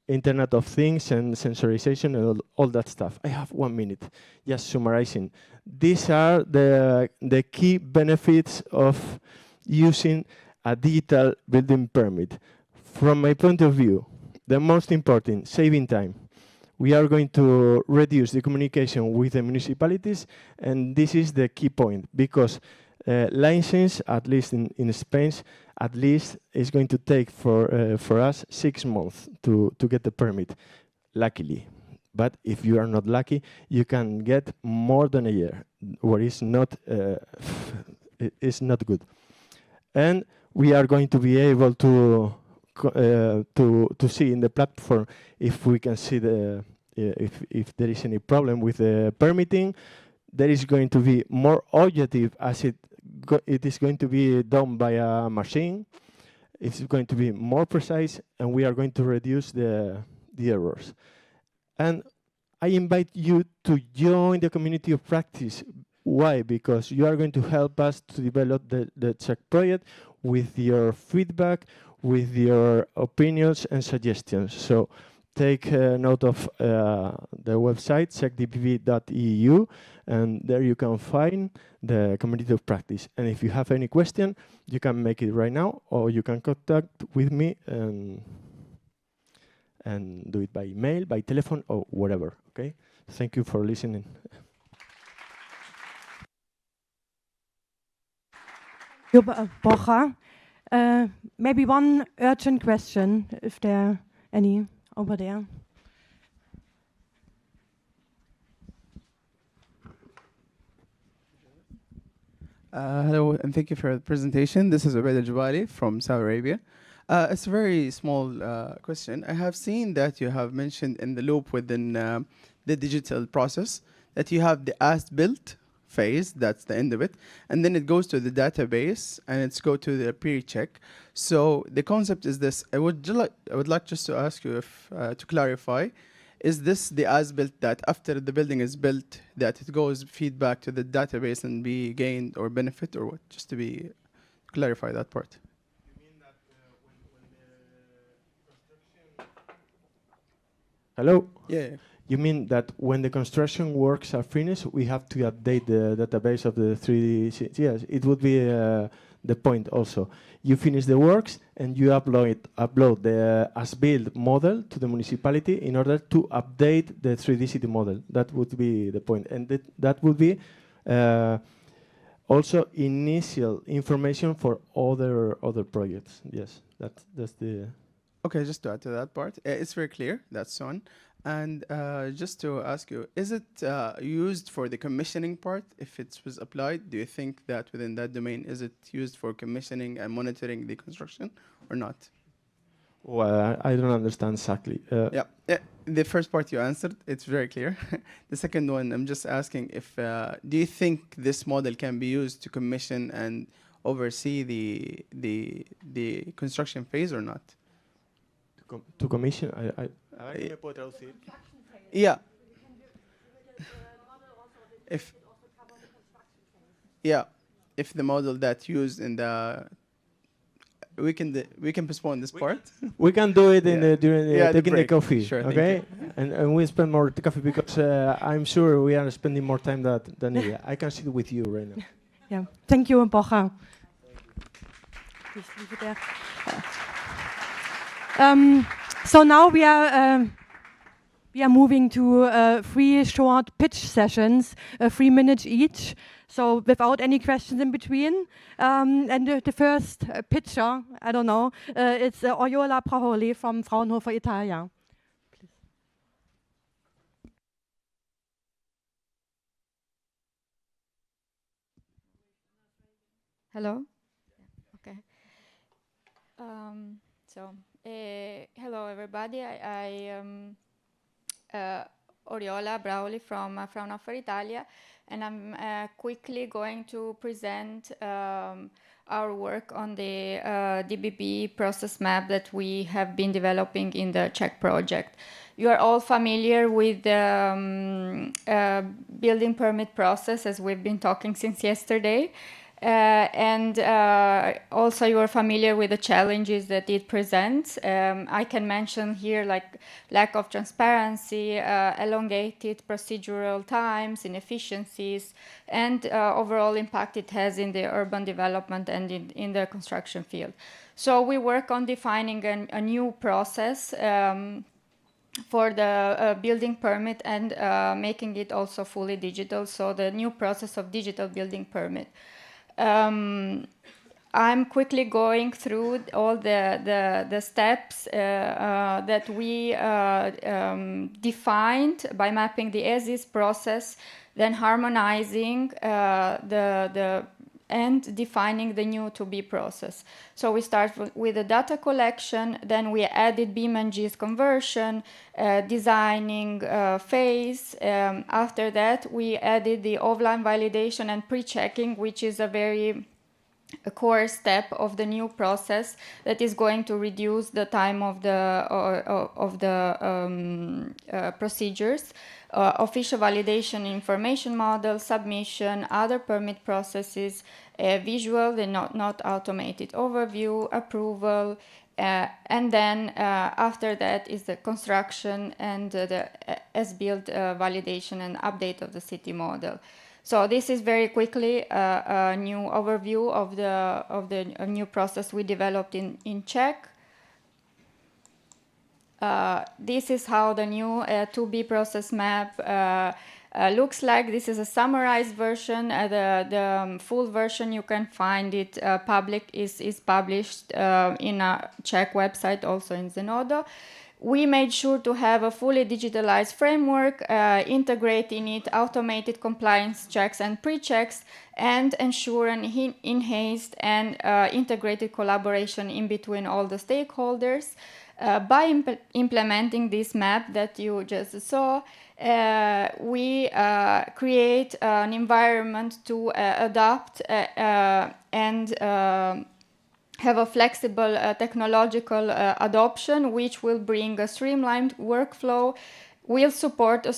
Internet of Things and sensorization and all that stuff. I have 1 minute, just summarizing. These are the key benefits of using a digital building permit. From my point of view, the most important, saving time. We are going to reduce the communication with the municipalities, and this is the key point, because license, at least in Spain, at least is going to take for us 6 months to get the permit, luckily. But if you are not lucky, you can get more than a year, where it's not, it's not good. And we are going to be able to see in the platform if we can see if there is any problem with the permitting. There is going to be more objective, as it is going to be done by a machine. It's going to be more precise, and we are going to reduce the errors. And I invite you to join the community of practice. Why? Because you are going to help us to develop the check project with your feedback, with your opinions and suggestions. So take note of the website, checkdbb.eu, and there you can find the community of practice. And if you have any question, you can make it right now, or you can contact with me and do it by email, by telephone, or whatever, okay? Thank you for listening. Borja. Maybe one urgent question, if there are any over there. Hello, and thank you for the presentation. This is Ubaid Al-Jabali from Saudi Arabia. It's a very small question. I have seen that you have mentioned in the loop within the digital process that you have the as-built phase, that's the end of it, and then it goes to the database and it's go to the pre-check. So the concept is this. I would like just to ask you if to clarify, is this the as-built that after the building is built that it goes feedback to the database and be gained or benefit, or what? Just to clarify that part. You mean that Hello? Yeah. You mean that when the construction works are finished, we have to update the database of the 3D? Yes, it would be the point also. You finish the works and you upload the as-built model to the municipality in order to update the 3D city model. That would be the point. And that would be also initial information for other projects. Yes, that's the... Okay, just to add to that part, it's very clear, that's one. And just to ask you, is it used for the commissioning part? If it was applied, do you think that within that domain, is it used for commissioning and monitoring the construction or not? Well, I don't understand exactly. Yeah, the first part you answered, it's very clear. The second one, I'm just asking if, do you think this model can be used to commission and oversee the construction phase or not? To commission, Yeah. If the model that's used in the we can postpone this part. We can do it in during taking the coffee, sure, okay? And we spend more coffee because I'm sure we are spending more time than Ilya. I can sit with you right now. Yeah, thank you, Borja. Please leave it there. So now we are moving to 3 short pitch sessions, 3 minutes each. So without any questions in between. And the first pitcher, I don't know, it's Oriola Praholi from Fraunhofer Italia. Please. Hello? Okay. Hello everybody. I am Oriola Brauli from Fraunhofer Italia, and I'm quickly going to present our work on the DBP process map that we have been developing in the Czech project. You are all familiar with the building permit process, as we've been talking since yesterday. Also you are familiar with the challenges that it presents. I can mention here like lack of transparency, elongated procedural times, inefficiencies, and overall impact it has in the urban development and in the construction field. So we work on defining a new process for the building permit and making it also fully digital, so the new process of digital building permit. I'm quickly going through all the steps that we defined by mapping the as-is process, then harmonizing and defining the new to-be process. So we start with the data collection, then we added BIM and GIS conversion, designing phase. After that, we added the offline validation and pre-checking, which is a very core step of the new process that is going to reduce the time of the procedures. Official validation, information model, submission, other permit processes, visual, the not automated overview, approval, and then after that is the construction and the as-built validation and update of the city model. So this is very quickly a new overview of the new process we developed in Czech. This is how the new 2B process map looks like. This is a summarized version. The full version, you can find it public, is published in a Czech website, also in Zenodo. We made sure to have a fully digitalized framework, integrate in it automated compliance checks and pre-checks, and ensure an enhanced and integrated collaboration in between all the stakeholders. By implementing this map that you just saw, we create an environment to adopt and have a flexible technological adoption, which will bring a streamlined workflow, will support a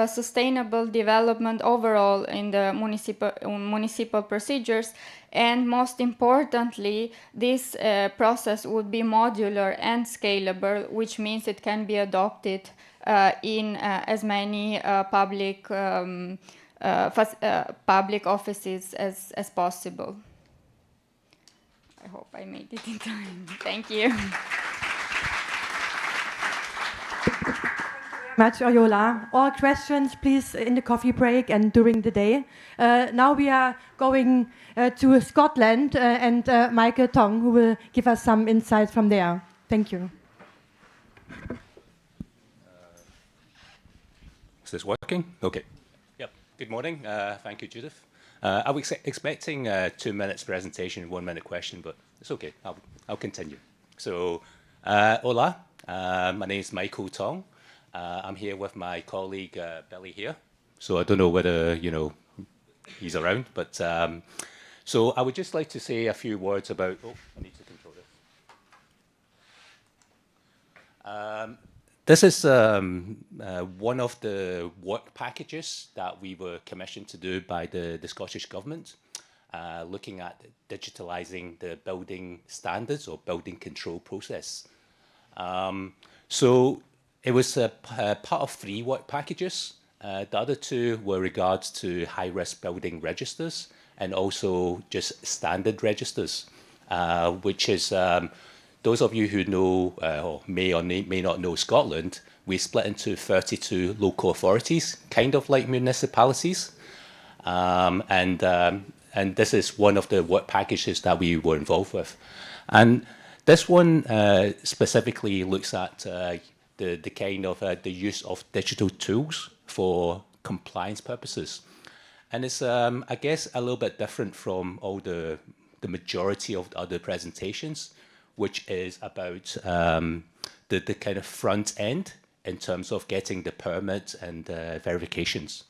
sustainable development overall in the municipal procedures, and most importantly, this process would be modular and scalable, which means it can be adopted in as many public offices as possible. I hope I made it in time. Thank you. Much, Oriola. All questions, please, in the coffee break and during the day. Now we are going to Scotland and Michael Tong, who will give us some insights from there. Thank you. Is this working? Okay. Yep. Good morning. Thank you, Judith. I was expecting a 2 minutes presentation, 1 minute question, but it's okay. I'll continue. So, hola. My name is Michael Tong. I'm here with my colleague Billy here. So I don't know whether he's around, but so I would just like to say a few words about. Oh, I need to control this. This is one of the work packages that we were commissioned to do by the Scottish Government, looking at digitalising the building standards or building control process. So it was a part of 3 work packages. The other 2 were regards to high-risk building registers and also just standard registers, which is those of you who know or may not know Scotland, we split into 32 local authorities, kind of like municipalities. And this is one of the work packages that we were involved with. And this one specifically looks at the kind of the use of digital tools for compliance purposes. And it's, I guess, a little bit different from all the majority of the other presentations, which is about the kind of front end in terms of getting the permits and verifications.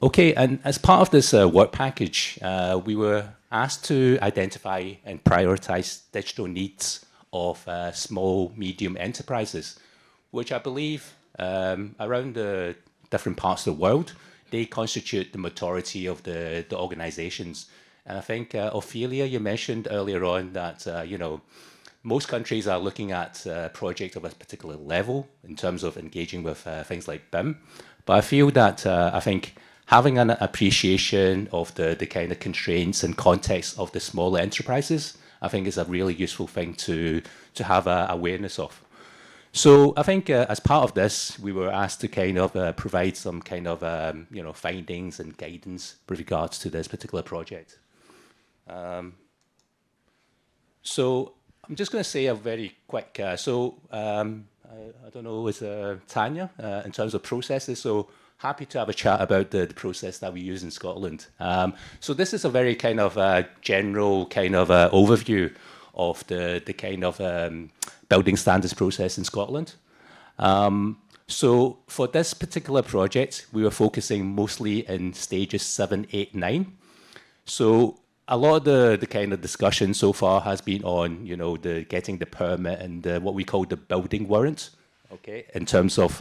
Okay, and as part of this work package, we were asked to identify and prioritize digital needs of small, medium enterprises, which I believe around the different parts of the world, they constitute the majority of the organizations. And I think, Ophélie, you mentioned earlier on that, most countries are looking at projects of a particular level in terms of engaging with things like BIM. But I feel that, I think, having an appreciation of the kind of constraints and context of the smaller enterprises, I think is a really useful thing to have awareness of. So I think as part of this, we were asked to kind of provide some kind of findings and guidance with regards to this particular project. So I'm just going to say a very quick, I don't know, is Tanya, in terms of processes, so happy to have a chat about the process that we use in Scotland. So this is a very kind of general kind of overview of the kind of building standards process in Scotland. So for this particular project, we were focusing mostly in stages 7, 8, 9. So a lot of the kind of discussion so far has been on, the getting the permit and what we call the building warrant, okay, in terms of,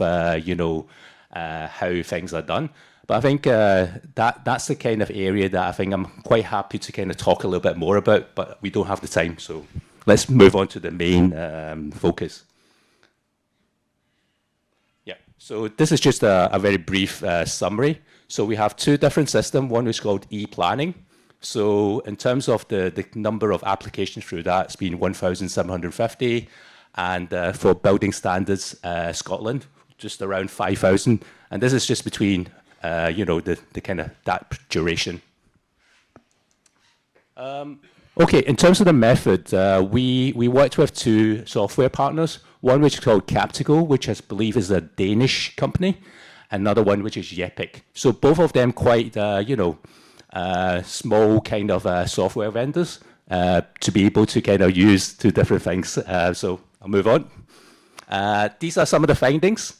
how things are done. But I think that's the kind of area that I think I'm quite happy to kind of talk a little bit more about, but we don't have the time, so let's move on to the main focus. Yeah, so this is just a very brief summary. So we have 2 different systems. One is called e-planning. So in terms of the number of applications through that, it's been 1,750. And for building standards, Scotland, just around 5,000. And this is just between, the kind of that duration. Okay, in terms of the method, we worked with 2 software partners. One which is called Captical, which I believe is a Danish company. Another one which is Yepic. So both of them quite, small kind of software vendors to be able to kind of use 2 different things. So I'll move on. These are some of the findings.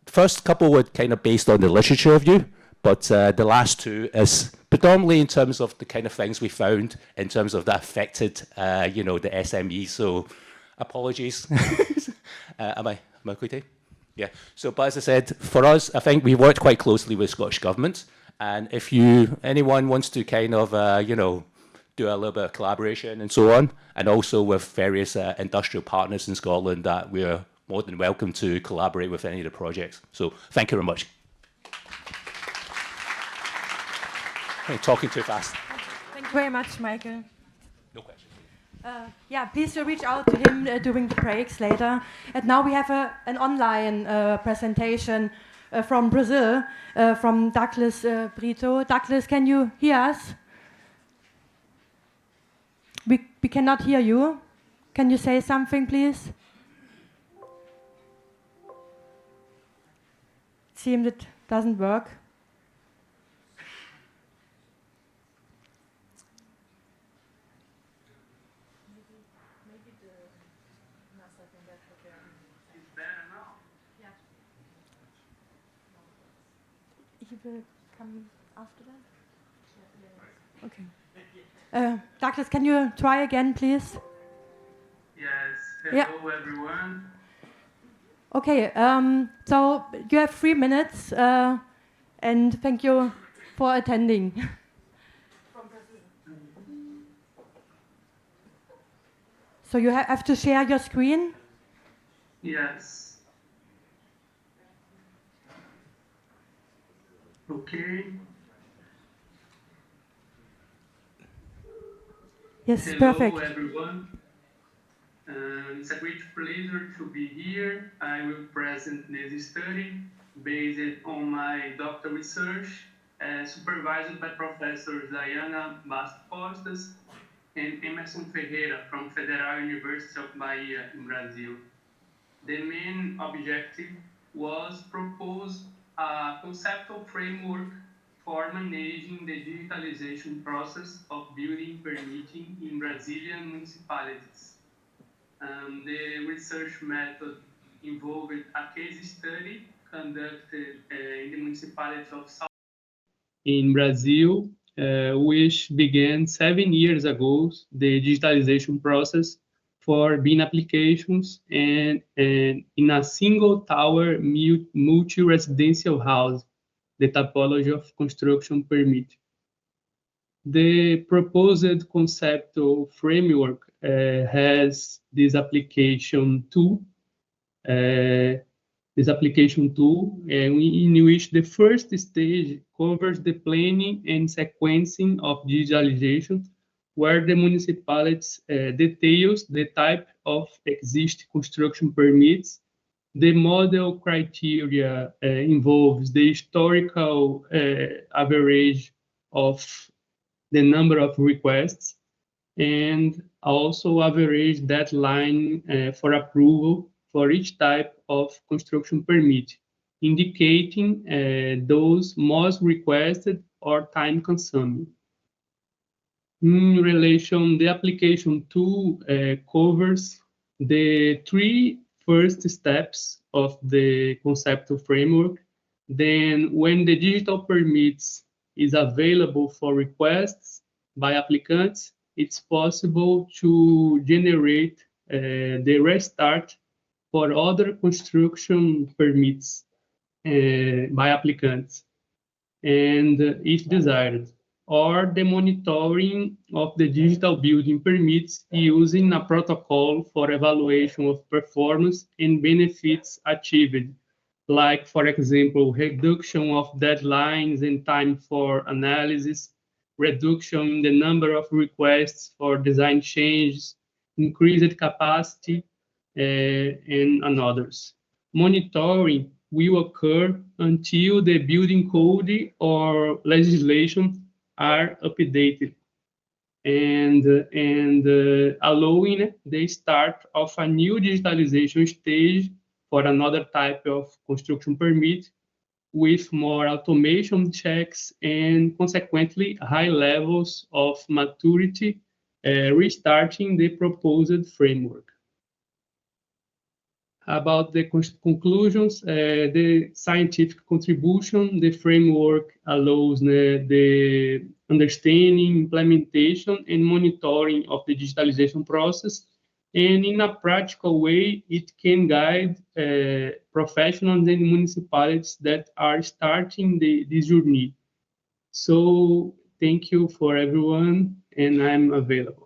First couple were kind of based on the literature review, but the last 2 is predominantly in terms of the kind of things we found in terms of that affected, the SMEs. So apologies. Am I okay? Yeah. So, but as I said, for us, I think we worked quite closely with Scottish Government. And if anyone wants to kind of, do a little bit of collaboration and so on, and also with various industrial partners in Scotland, that we're more than welcome to collaborate with any of the projects. So thank you very much. I'm talking too fast. Thank you very much, Michael. No question. Yeah, please reach out to him during the breaks later. And now we have an online presentation from Brazil, from Douglas Brito. Douglas, can you hear us? We cannot hear you. Can you say something, please? It seems it doesn't work. He will come after that? Okay. Douglas, can you try again, please? Yes. Hello, everyone. Okay, so you have 3 minutes, and thank you for attending. So you have to share your screen? Yes. Okay. Yes, hello, perfect. Everyone. It's a great pleasure to be here. I will present this study based on my doctoral research supervised by Professors Diana Bastos and Emerson Ferreira from Federal University of Bahia in Brazil. The main objective was propose a conceptual framework for managing the digitalization process of building permitting in Brazilian municipalities. The research method involved a case study conducted in the municipality of South in Brazil, which began 7 years ago, the digitalization process for BIM applications and in a single tower multi-residential house, the typology of construction permit. The proposed conceptual framework has this application tool, in which the first stage covers the planning and sequencing of digitalization, where the municipalities details the type of existing construction permits. The model criteria involves the historical average of the number of requests and also average deadline for approval for each type of construction permit, indicating those most requested or time-consuming. In relation, the application tool covers the 3 first steps of the conceptual framework. Then, when the digital permits is available for requests by applicants, it's possible to generate the restart for other construction permits by applicants, and if desired, or the monitoring of the digital building permits using a protocol for evaluation of performance and benefits achieved, like, for example, reduction of deadlines and time for analysis, reduction in the number of requests for design changes, increased capacity, and others. Monitoring will occur until the building code or legislation are updated and allowing the start of a new digitalization stage for another type of construction permit with more automation checks and consequently high levels of maturity, restarting the proposed framework. About the conclusions, the scientific contribution, the framework allows the understanding, implementation, and monitoring of the digitalization process. And in a practical way, it can guide professionals and municipalities that are starting this journey. So thank you for everyone, and I'm available.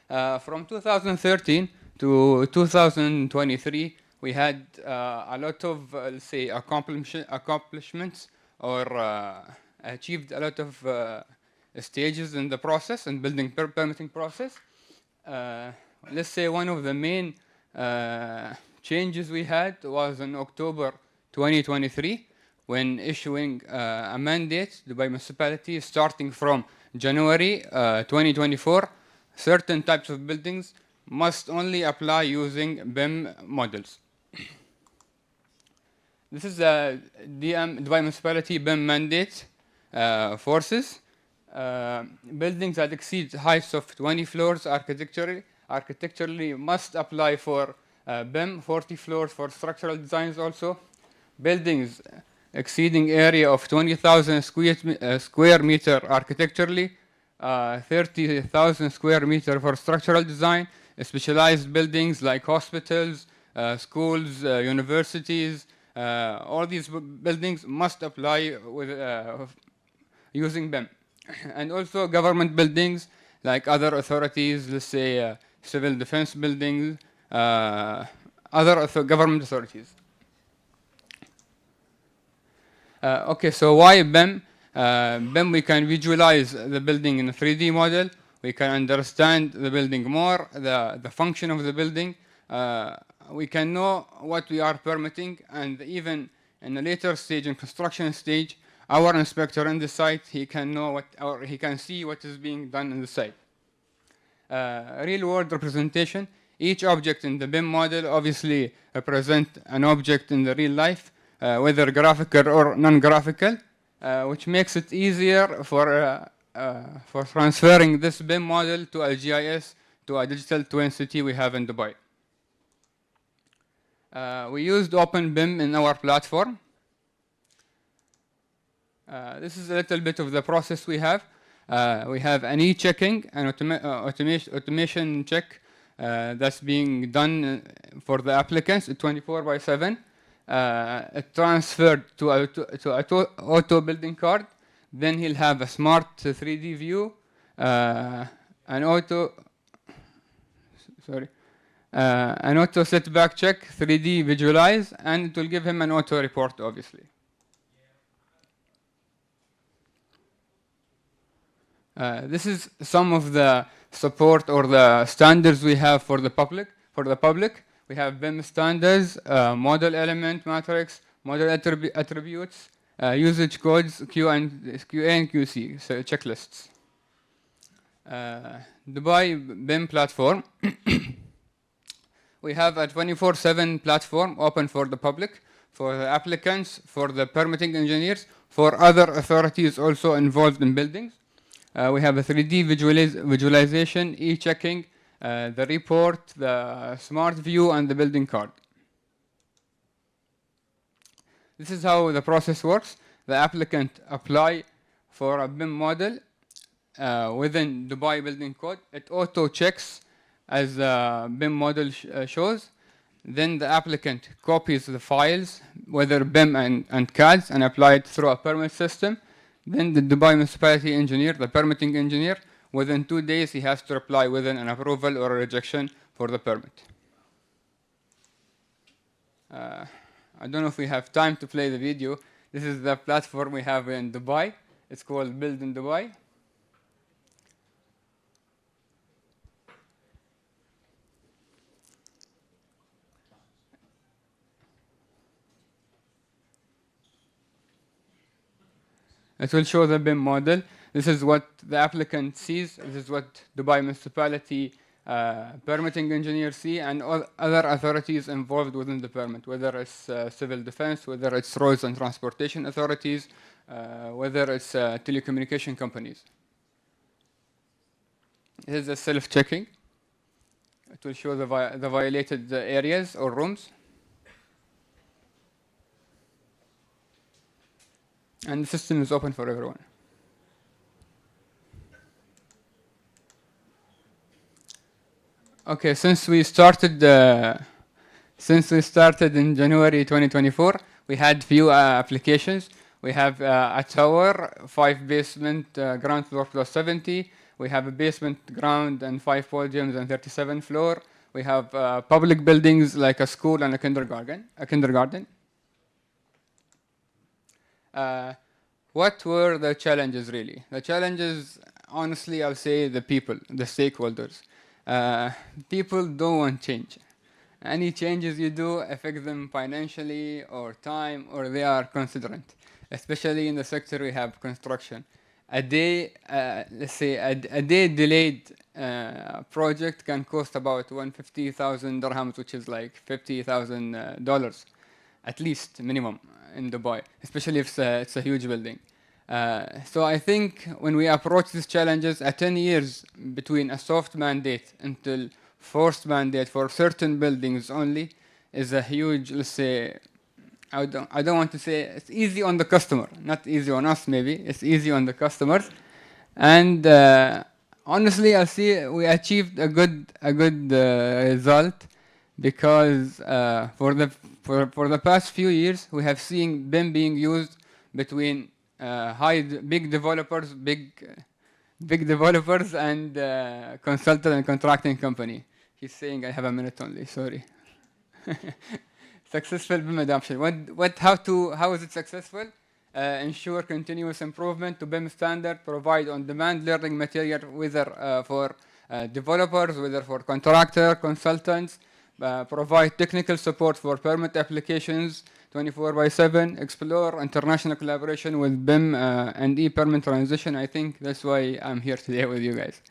From 2013 to 2023, we had a lot of, let's say, accomplishments or achieved a lot of stages in the process and building permitting process. Let's say one of the main changes we had was in October 2023, when issuing a mandate by municipality starting from January 2024, certain types of buildings must only apply using BIM models. This is the Dubai Municipality BIM mandate forces. Buildings that exceed heights of 20 floors architecturally must apply for BIM, 40 floors for structural designs also. Buildings exceeding area of 20,000 square meter architecturally, 30,000 square meter for structural design, specialized buildings like hospitals, schools, universities, all these buildings must apply with using BIM. And also government buildings like other authorities, let's say civil defense buildings, other government authorities. Okay, so why BIM? BIM, we can visualize the building in a 3D model. We can understand the building more, the function of the building. We can know what we are permitting, and even in a later stage, in construction stage, our inspector in the site, he can know what, or he can see what is being done in the site. Real-world representation. Each object in the BIM model obviously represent an object in the real life, whether graphical or non-graphical, which makes it easier for transferring this BIM model to a GIS, to a digital twin city we have in Dubai. We used OpenBIM in our platform. This is a little bit of the process we have. We have an e-checking, an automation check that's being done for the applicants 24/7. It transferred to a auto building card. Then he'll have a smart 3D view, an auto setback check, 3D visualize, and it will give him an auto report, obviously. This is some of the support or the standards we have for the public. We have BIM standards, model element matrix, model attributes, usage codes, QA and QC, so checklists. Dubai BIM platform. We have a 24/7 platform open for the public, for the applicants, for the permitting engineers, for other authorities also involved in buildings. We have a 3D visualization, e-checking, the report, the smart view, and the building card. This is how the process works. The applicant apply for a BIM model within Dubai Building Code. It auto checks as the BIM model shows. Then the applicant copies the files, whether BIM and CADs, and apply it through a permit system. Then the Dubai Municipality engineer, the permitting engineer, within 2 days he has to reply within an approval or a rejection for the permit. I don't know if we have time to play the video. This is the platform we have in Dubai. It's called Build in Dubai. It will show the BIM model. This is what the applicant sees. This is what Dubai Municipality permitting engineers see, and all other authorities involved within the permit, whether it's civil defense, whether it's roads and transportation authorities, whether it's telecommunication companies. This is a self-checking. It will show the violated areas or rooms. And the system is open for everyone. Okay, since we started in January 2024, we had few applications. We have a tower, 5 basement, ground floor plus 70. We have a basement, ground, and 5 podiums and 37 floor. We have public buildings like a school and a kindergarten. What were the challenges really? The challenges, honestly, I'll say the people, the stakeholders. People don't want change. any changes you do affect them financially or time, or they are considerate, especially in the sector we have construction. A day, let's say, a day delayed project can cost about 150,000 dirhams, which is like $50,000 at least minimum in Dubai, especially if it's a huge building. So I think when we approach these challenges, 10 years between a soft mandate until forced mandate for certain buildings only is a huge, let's say, I don't want to say it's easy on the customer, not easy on us maybe, it's easy on the customers. And honestly, I see we achieved a good result because for the past few years, we have seen BIM being used between big developers and consultant and contracting company. He's saying I have a minute only, sorry. Successful BIM adoption. How is it successful? Ensure continuous improvement to BIM standard, provide on-demand learning material, whether for developers, whether for contractor, consultants, provide technical support for permit applications 24/7, explore international collaboration with BIM and e-permit transition. I think that's why I'm here today with you guys.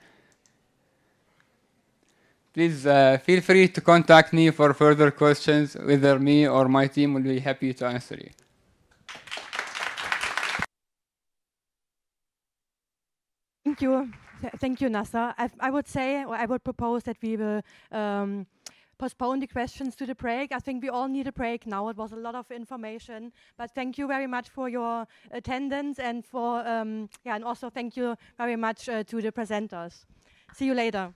Please feel free to contact me for further questions. Either me or my team will be happy to answer you. Thank you. Thank you, Nasser. I would say, or I would propose that we will postpone the questions to the break. I think we all need a break now. It was a lot of information, but thank you very much for your attendance and for and also thank you very much to the presenters. See you later.